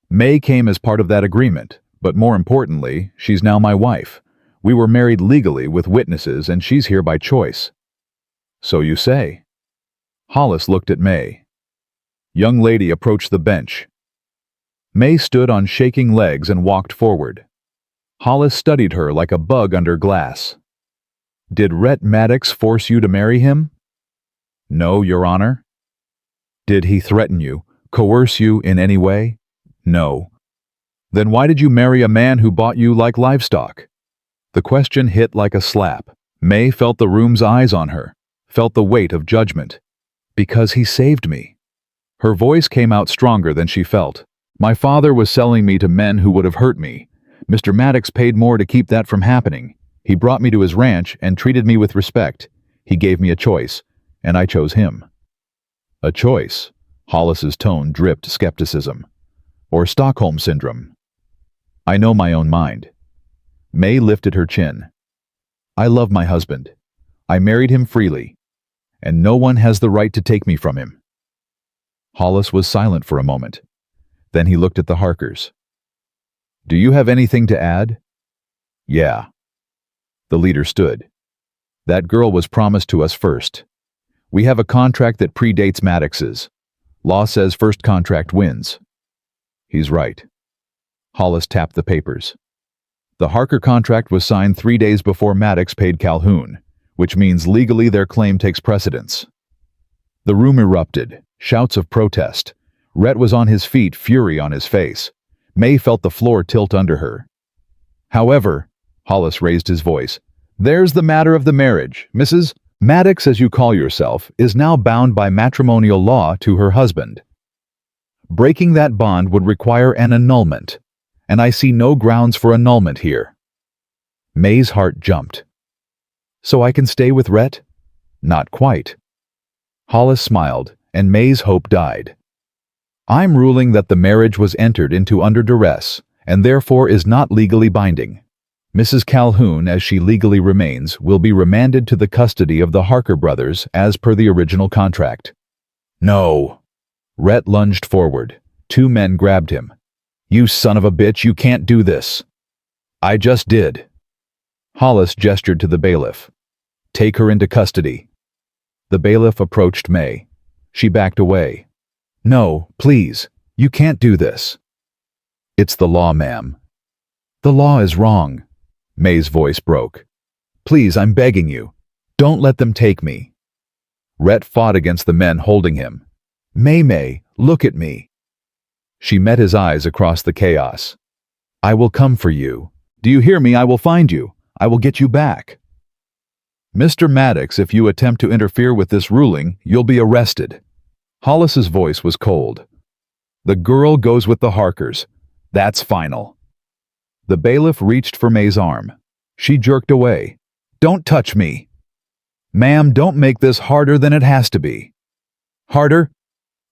A: Mae came as part of that agreement, but more importantly, she's now my wife. We were married legally with witnesses, and she's here by choice. So you say. Hollis looked at Mae. Young lady approached the bench. Mae stood on shaking legs and walked forward. Hollis studied her like a bug under glass. Did Rhett Maddox force you to marry him? No, Your Honor. Did he threaten you, coerce you in any way? No. Then why did you marry a man who bought you like livestock? The question hit like a slap. Mae felt the room's eyes on her, felt the weight of judgment. Because he saved me. Her voice came out stronger than she felt. My father was selling me to men who would have hurt me. Mr. Maddox paid more to keep that from happening. He brought me to his ranch and treated me with respect. He gave me a choice, and I chose him. A choice? Hollis's tone dripped skepticism. Or Stockholm Syndrome. I know my own mind. Mae lifted her chin. I love my husband. I married him freely, and no one has the right to take me from him. Hollis was silent for a moment. Then he looked at the Harkers. Do you have anything to add? Yeah. The leader stood. That girl was promised to us first. We have a contract that predates Maddox's. Law says first contract wins. He's right. Hollis tapped the papers. The Harker contract was signed 3 days before Maddox paid Calhoun, which means legally their claim takes precedence. The room erupted, shouts of protest. Rhett was on his feet, fury on his face. Mae felt the floor tilt under her. However, Hollis raised his voice, there's the matter of the marriage. Mrs. Maddox, as you call yourself, is now bound by matrimonial law to her husband. Breaking that bond would require an annulment, and I see no grounds for annulment here. Mae's heart jumped. So I can stay with Rhett? Not quite. Hollis smiled, and Mae's hope died. I'm ruling that the marriage was entered into under duress, and therefore is not legally binding. Mrs. Calhoun, as she legally remains, will be remanded to the custody of the Harker brothers as per the original contract. No. Rhett lunged forward. 2 men grabbed him. You son of a bitch, you can't do this. I just did. Hollis gestured to the bailiff. Take her into custody. The bailiff approached Mae. She backed away. No, please, you can't do this. It's the law, ma'am. The law is wrong. Mae's voice broke. Please, I'm begging you. Don't let them take me. Rhett fought against the men holding him. Mae, look at me. She met his eyes across the chaos. I will come for you. Do you hear me? I will find you. I will get you back. Mr. Maddox, if you attempt to interfere with this ruling, you'll be arrested. Hollis's voice was cold. The girl goes with the Harkers. That's final. The bailiff reached for Mae's arm. She jerked away. Don't touch me. Ma'am, don't make this harder than it has to be. Harder?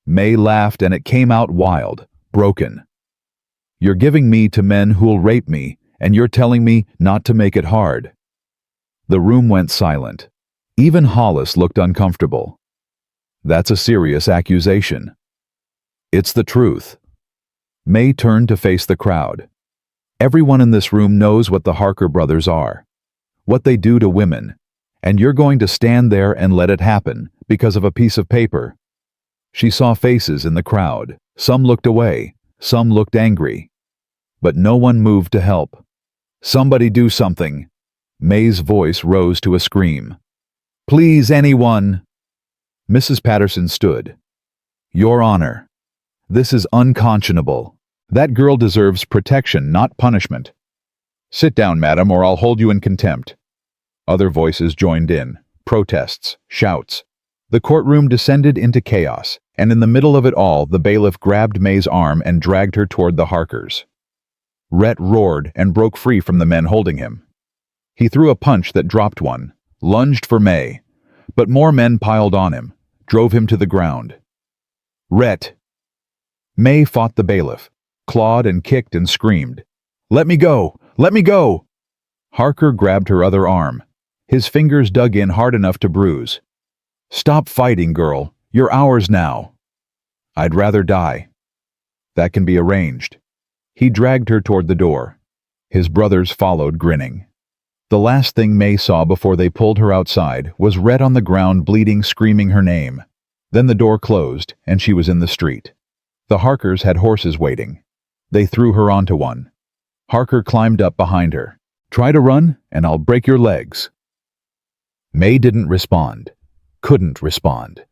A: Mae laughed, and it came out wild, broken. You're giving me to men who'll rape me, and you're telling me not to make it hard. The room went silent. Even Hollis looked uncomfortable. That's a serious accusation. It's the truth. Mae turned to face the crowd. Everyone in this room knows what the Harker brothers are, what they do to women, and you're going to stand there and let it happen because of a piece of paper. She saw faces in the crowd. Some looked away, some looked angry. But no one moved to help. Somebody do something. Mae's voice rose to a scream. Please, anyone. Mrs. Patterson stood. Your Honor, this is unconscionable. That girl deserves protection, not punishment. Sit down, madam, or I'll hold you in contempt. Other voices joined in. Protests, shouts. The courtroom descended into chaos, and in the middle of it all, the bailiff grabbed Mae's arm and dragged her toward the Harkers. Rhett roared and broke free from the men holding him. He threw a punch that dropped one, lunged for Mae, but more men piled on him, drove him to the ground. Rhett, Mae fought the bailiff, clawed and kicked and screamed. "Let me go! Let me go!" Harker grabbed her other arm. His fingers dug in hard enough to bruise. "Stop fighting, girl. You're ours now." "I'd rather die." "That can be arranged." He dragged her toward the door. His brothers followed, grinning. The last thing Mae saw before they pulled her outside was Rhett on the ground bleeding, screaming her name. Then the door closed, and she was in the street. The Harkers had horses waiting. They threw her onto one. Harker climbed up behind her. "Try to run, and I'll break your legs." Mae didn't respond. Couldn't respond.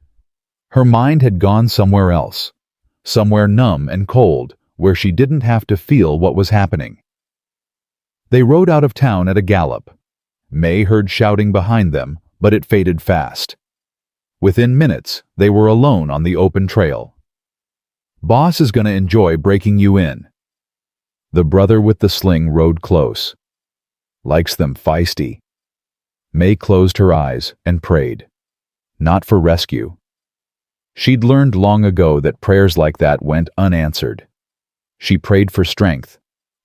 A: Her mind had gone somewhere else. Somewhere numb and cold, where she didn't have to feel what was happening. They rode out of town at a gallop. Mae heard shouting behind them, but it faded fast. Within minutes, they were alone on the open trail. "Boss is gonna enjoy breaking you in." The brother with the sling rode close. "Likes them feisty." Mae closed her eyes and prayed. Not for rescue. She'd learned long ago that prayers like that went unanswered. She prayed for strength,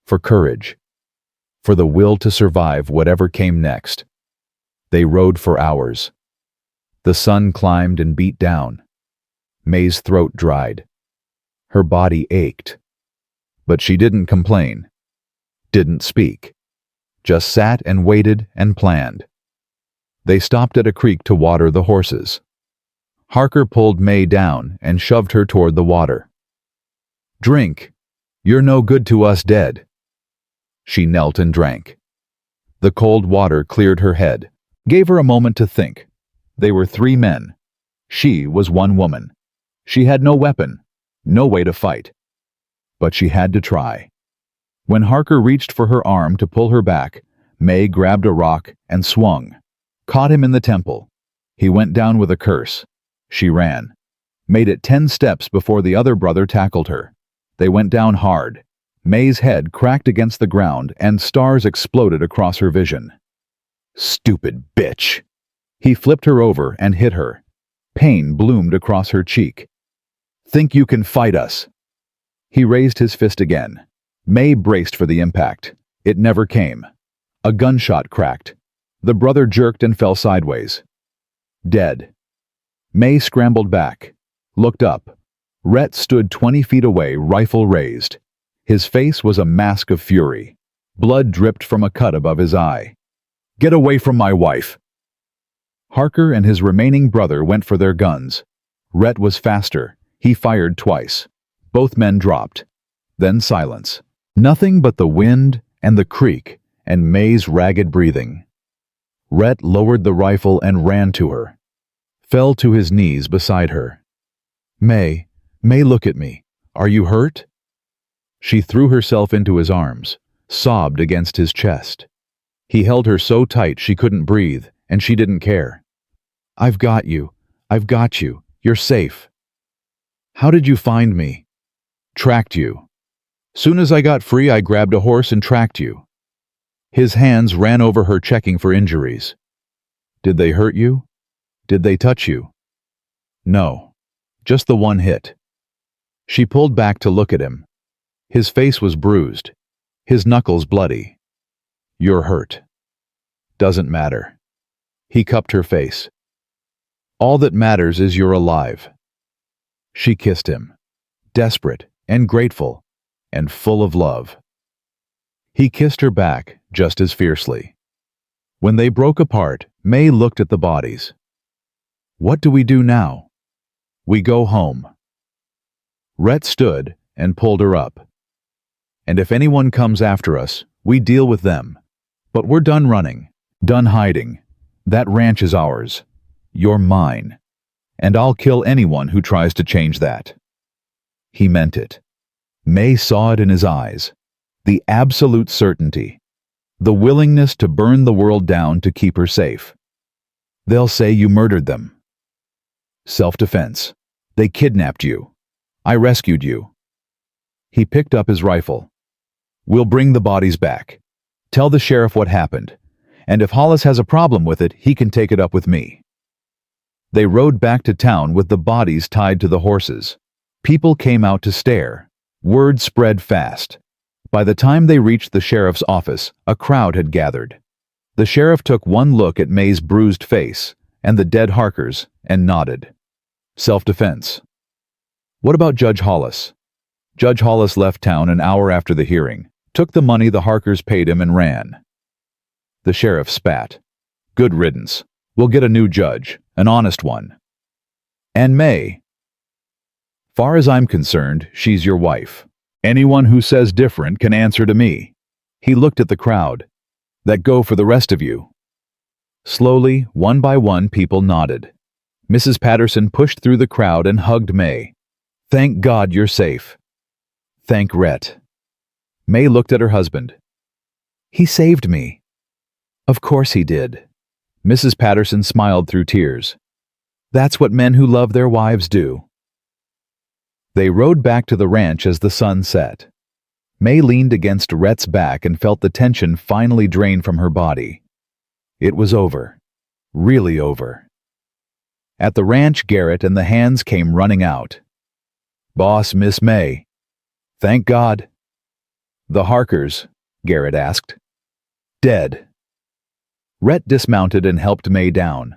A: for courage, for the will to survive whatever came next. They rode for hours. The sun climbed and beat down. Mae's throat dried. Her body ached. But she didn't complain, didn't speak, just sat and waited and planned. They stopped at a creek to water the horses. Harker pulled Mae down and shoved her toward the water. "Drink. You're no good to us dead." She knelt and drank. The cold water cleared her head, gave her a moment to think. They were 3 men. She was 1 woman. She had no weapon, no way to fight. But she had to try. When Harker reached for her arm to pull her back, Mae grabbed a rock and swung, caught him in the temple. He went down with a curse. She ran, made it 10 steps before the other brother tackled her. They went down hard. Mae's head cracked against the ground and stars exploded across her vision. "Stupid bitch!" He flipped her over and hit her. Pain bloomed across her cheek. "Think you can fight us?" He raised his fist again. Mae braced for the impact. It never came. A gunshot cracked. The brother jerked and fell sideways. Dead. Mae scrambled back, looked up. Rhett stood 20 feet away, rifle raised. His face was a mask of fury. Blood dripped from a cut above his eye. "Get away from my wife!" Harker and his remaining brother went for their guns. Rhett was faster. He fired twice. Both men dropped. Then silence. Nothing but the wind and the creek and Mae's ragged breathing. Rhett lowered the rifle and ran to her. Fell to his knees beside her. Mae, look at me. Are you hurt?" She threw herself into his arms, sobbed against his chest. He held her so tight she couldn't breathe, and she didn't care. I've got you. You're safe." "How did you find me?" "Tracked you. Soon as I got free, I grabbed a horse and tracked you." His hands ran over her, checking for injuries. "Did they hurt you? Did they touch you?" "No. Just the one hit." She pulled back to look at him. His face was bruised, his knuckles bloody. "You're hurt. Doesn't matter." He cupped her face. "All that matters is you're alive." She kissed him, desperate and grateful and full of love. He kissed her back just as fiercely. When they broke apart, Mae looked at the bodies. "What do we do now?" "We go home." Rhett stood and pulled her up. "And if anyone comes after us, we deal with them. But we're done running, done hiding. That ranch is ours. You're mine. And I'll kill anyone who tries to change that." He meant it. Mae saw it in his eyes. The absolute certainty. The willingness to burn the world down to keep her safe. "They'll say you murdered them." "Self-defense. They kidnapped you. I rescued you." He picked up his rifle. "We'll bring the bodies back. Tell the sheriff what happened. And if Hollis has a problem with it, he can take it up with me." They rode back to town with the bodies tied to the horses. People came out to stare. Word spread fast. By the time they reached the sheriff's office, a crowd had gathered. The sheriff took one look at Mae's bruised face and the dead Harkers and nodded. Self-defense. What about Judge Hollis? Judge Hollis left town an hour after the hearing, took the money the Harkers paid him and ran. The sheriff spat. Good riddance. We'll get a new judge, an honest one. And Mae. Far as I'm concerned, she's your wife. Anyone who says different can answer to me. He looked at the crowd. That go for the rest of you. Slowly, one by one, people nodded. Mrs. Patterson pushed through the crowd and hugged Mae. Thank God you're safe. Thank Rhett. Mae looked at her husband. He saved me. Of course he did. Mrs. Patterson smiled through tears. That's what men who love their wives do. They rode back to the ranch as the sun set. Mae leaned against Rhett's back and felt the tension finally drain from her body. It was over. Really over. At the ranch, Garrett and the hands came running out. Boss, Miss Mae. Thank God. The Harkers, Garrett asked. Dead. Rhett dismounted and helped Mae down.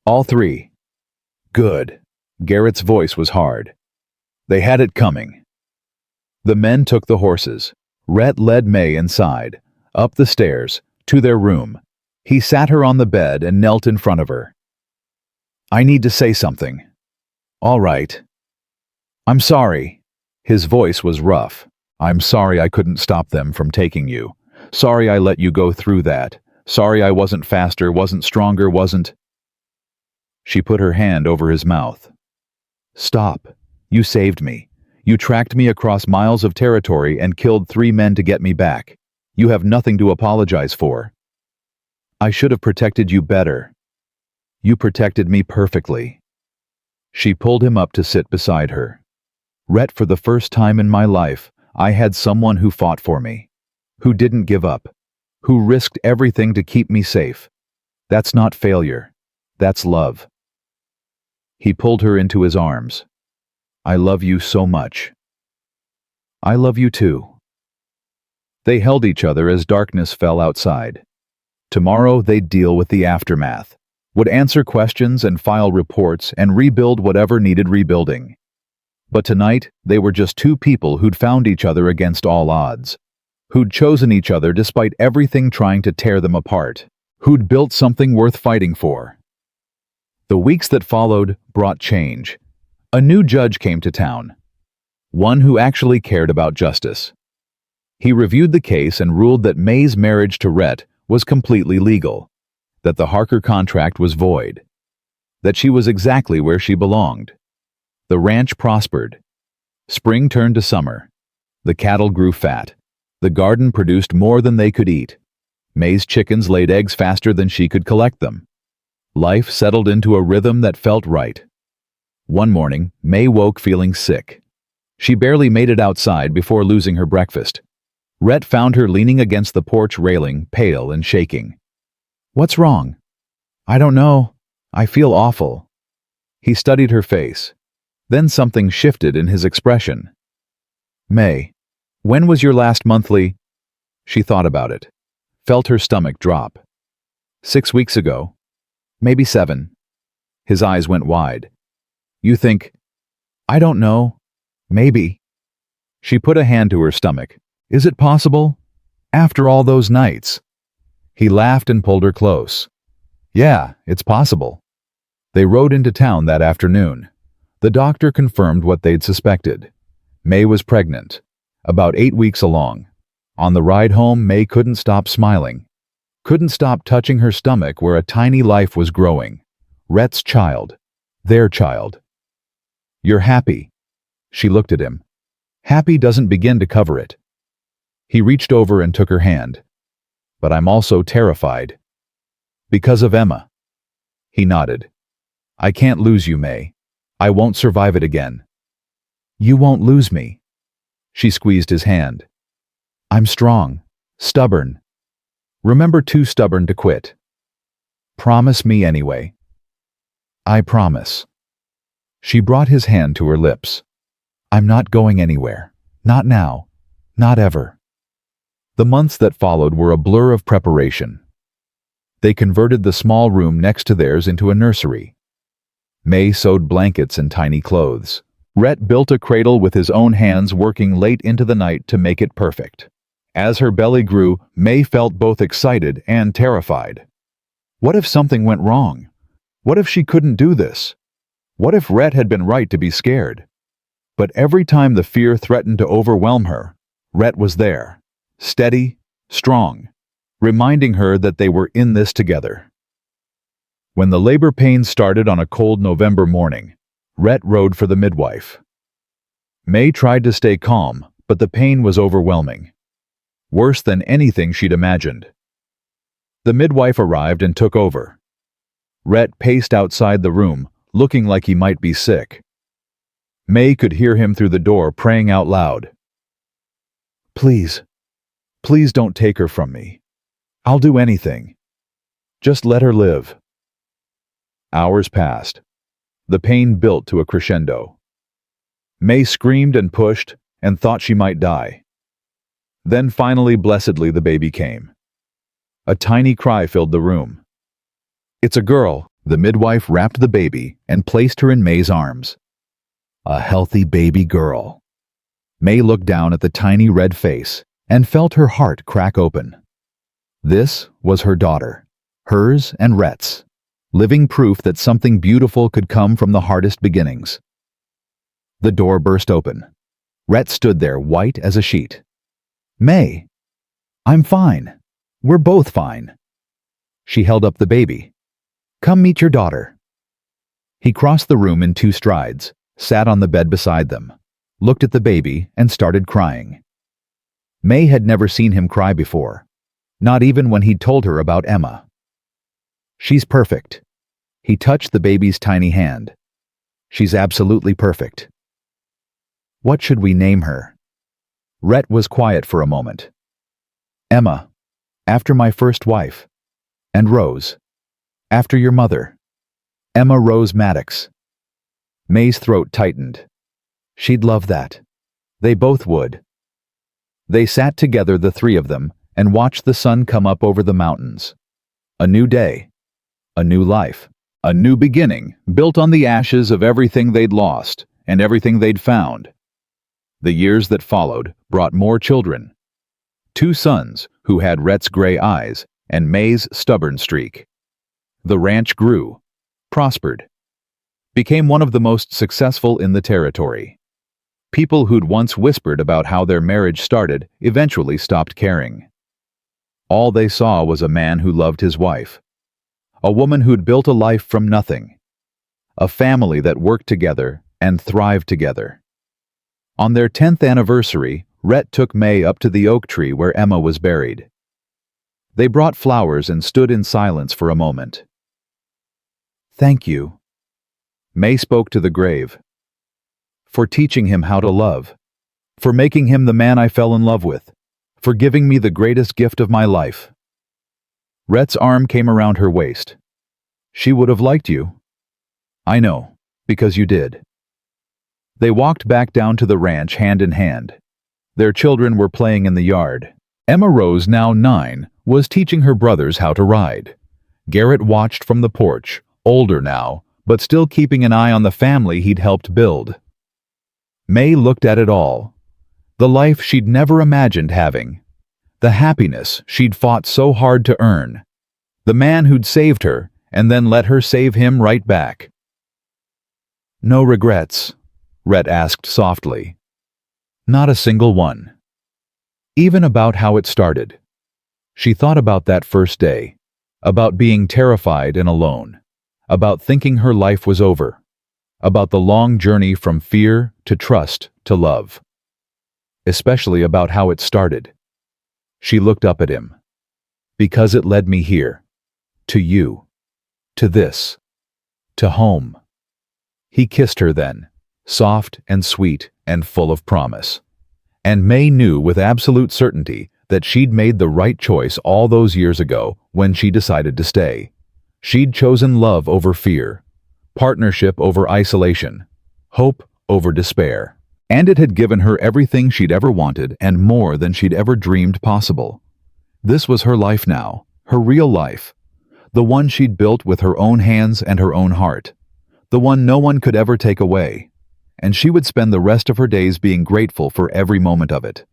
A: All three. Good. Garrett's voice was hard. They had it coming. The men took the horses. Rhett led Mae inside, up the stairs, to their room. He sat her on the bed and knelt in front of her. I need to say something. All right. I'm sorry. His voice was rough. I'm sorry I couldn't stop them from taking you. Sorry I let you go through that. Sorry I wasn't faster, wasn't stronger, wasn't... She put her hand over his mouth. Stop. You saved me. You tracked me across miles of territory and killed 3 men to get me back. You have nothing to apologize for. I should have protected you better. You protected me perfectly. She pulled him up to sit beside her. Rhett, for the first time in my life, I had someone who fought for me, who didn't give up, who risked everything to keep me safe. That's not failure. That's love. He pulled her into his arms. I love you so much. I love you too. They held each other as darkness fell outside. Tomorrow they'd deal with the aftermath, would answer questions and file reports and rebuild whatever needed rebuilding. But tonight, they were just 2 people who'd found each other against all odds, who'd chosen each other despite everything trying to tear them apart, who'd built something worth fighting for. The weeks that followed brought change. A new judge came to town, one who actually cared about justice. He reviewed the case and ruled that Mae's marriage to Rhett was completely legal, that the Harker contract was void, that she was exactly where she belonged. The ranch prospered. Spring turned to summer. The cattle grew fat. The garden produced more than they could eat. Mae's chickens laid eggs faster than she could collect them. Life settled into a rhythm that felt right. One morning, Mae woke feeling sick. She barely made it outside before losing her breakfast. Rhett found her leaning against the porch railing, pale and shaking. What's wrong? I don't know. I feel awful. He studied her face. Then something shifted in his expression. Mae, when was your last monthly? She thought about it, felt her stomach drop. 6 weeks ago. Maybe 7. His eyes went wide. You think, I don't know. Maybe. She put a hand to her stomach. Is it possible? After all those nights? He laughed and pulled her close. Yeah, it's possible. They rode into town that afternoon. The doctor confirmed what they'd suspected. Mae was pregnant, about 8 weeks along. On the ride home, Mae couldn't stop smiling. Couldn't stop touching her stomach where a tiny life was growing. Rhett's child. Their child. You're happy. She looked at him. Happy doesn't begin to cover it. He reached over and took her hand. But I'm also terrified. Because of Emma. He nodded. I can't lose you, Mae. I won't survive it again. You won't lose me. She squeezed his hand. I'm strong. Stubborn. Remember, too stubborn to quit. Promise me anyway. I promise. She brought his hand to her lips. I'm not going anywhere. Not now. Not ever. The months that followed were a blur of preparation. They converted the small room next to theirs into a nursery. Mae sewed blankets and tiny clothes. Rhett built a cradle with his own hands, working late into the night to make it perfect. As her belly grew, Mae felt both excited and terrified. What if something went wrong? What if she couldn't do this? What if Rhett had been right to be scared? But every time the fear threatened to overwhelm her, Rhett was there, steady, strong, reminding her that they were in this together. When the labor pains started on a cold November morning, Rhett rode for the midwife. Mae tried to stay calm, but the pain was overwhelming. Worse than anything she'd imagined. The midwife arrived and took over. Rhett paced outside the room, looking like he might be sick. Mae could hear him through the door praying out loud. Please, please don't take her from me. I'll do anything. Just let her live. Hours passed. The pain built to a crescendo. Mae screamed and pushed and thought she might die. Then finally, blessedly, the baby came. A tiny cry filled the room. It's a girl. The midwife wrapped the baby and placed her in Mae's arms. A healthy baby girl. Mae looked down at the tiny red face and felt her heart crack open. This was her daughter, hers and Rhett's, living proof that something beautiful could come from the hardest beginnings. The door burst open. Rhett stood there, white as a sheet. Mae, I'm fine. We're both fine. She held up the baby. Come meet your daughter. He crossed the room in 2 strides, sat on the bed beside them, looked at the baby, and started crying. Mae had never seen him cry before, not even when he'd told her about Emma. She's perfect. He touched the baby's tiny hand. She's absolutely perfect. What should we name her? Rhett was quiet for a moment. Emma, after my first wife. And Rose, after your mother. Emma Rose Maddox. Mae's throat tightened. She'd love that. They both would. They sat together, the 3 of them, and watched the sun come up over the mountains. A new day. A new life. A new beginning, built on the ashes of everything they'd lost and everything they'd found. The years that followed brought more children. 2 sons who had Rhett's gray eyes and Mae's stubborn streak. The ranch grew, prospered, became one of the most successful in the territory. People who'd once whispered about how their marriage started eventually stopped caring. All they saw was a man who loved his wife, a woman who'd built a life from nothing, a family that worked together and thrived together. On their 10th anniversary, Rhett took Mae up to the oak tree where Emma was buried. They brought flowers and stood in silence for a moment. Thank you. Mae spoke to the grave. For teaching him how to love. For making him the man I fell in love with. For giving me the greatest gift of my life. Rhett's arm came around her waist. She would have liked you. I know, because you did. They walked back down to the ranch hand in hand. Their children were playing in the yard. Emma Rose, now 9, was teaching her brothers how to ride. Garrett watched from the porch, older now, but still keeping an eye on the family he'd helped build. Mae looked at it all. The life she'd never imagined having. The happiness she'd fought so hard to earn. The man who'd saved her and then let her save him right back. No regrets? Rhett asked softly. Not a single one. Even about how it started. She thought about that first day, about being terrified and alone, about thinking her life was over, about the long journey from fear to trust to love. Especially about how it started. She looked up at him. Because it led me here. To you. To this. To home. He kissed her then, soft and sweet and full of promise. And Mae knew with absolute certainty that she'd made the right choice all those years ago when she decided to stay. She'd chosen love over fear, partnership over isolation, hope over despair. And it had given her everything she'd ever wanted and more than she'd ever dreamed possible. This was her life now, her real life. The one she'd built with her own hands and her own heart. The one no one could ever take away. And she would spend the rest of her days being grateful for every moment of it.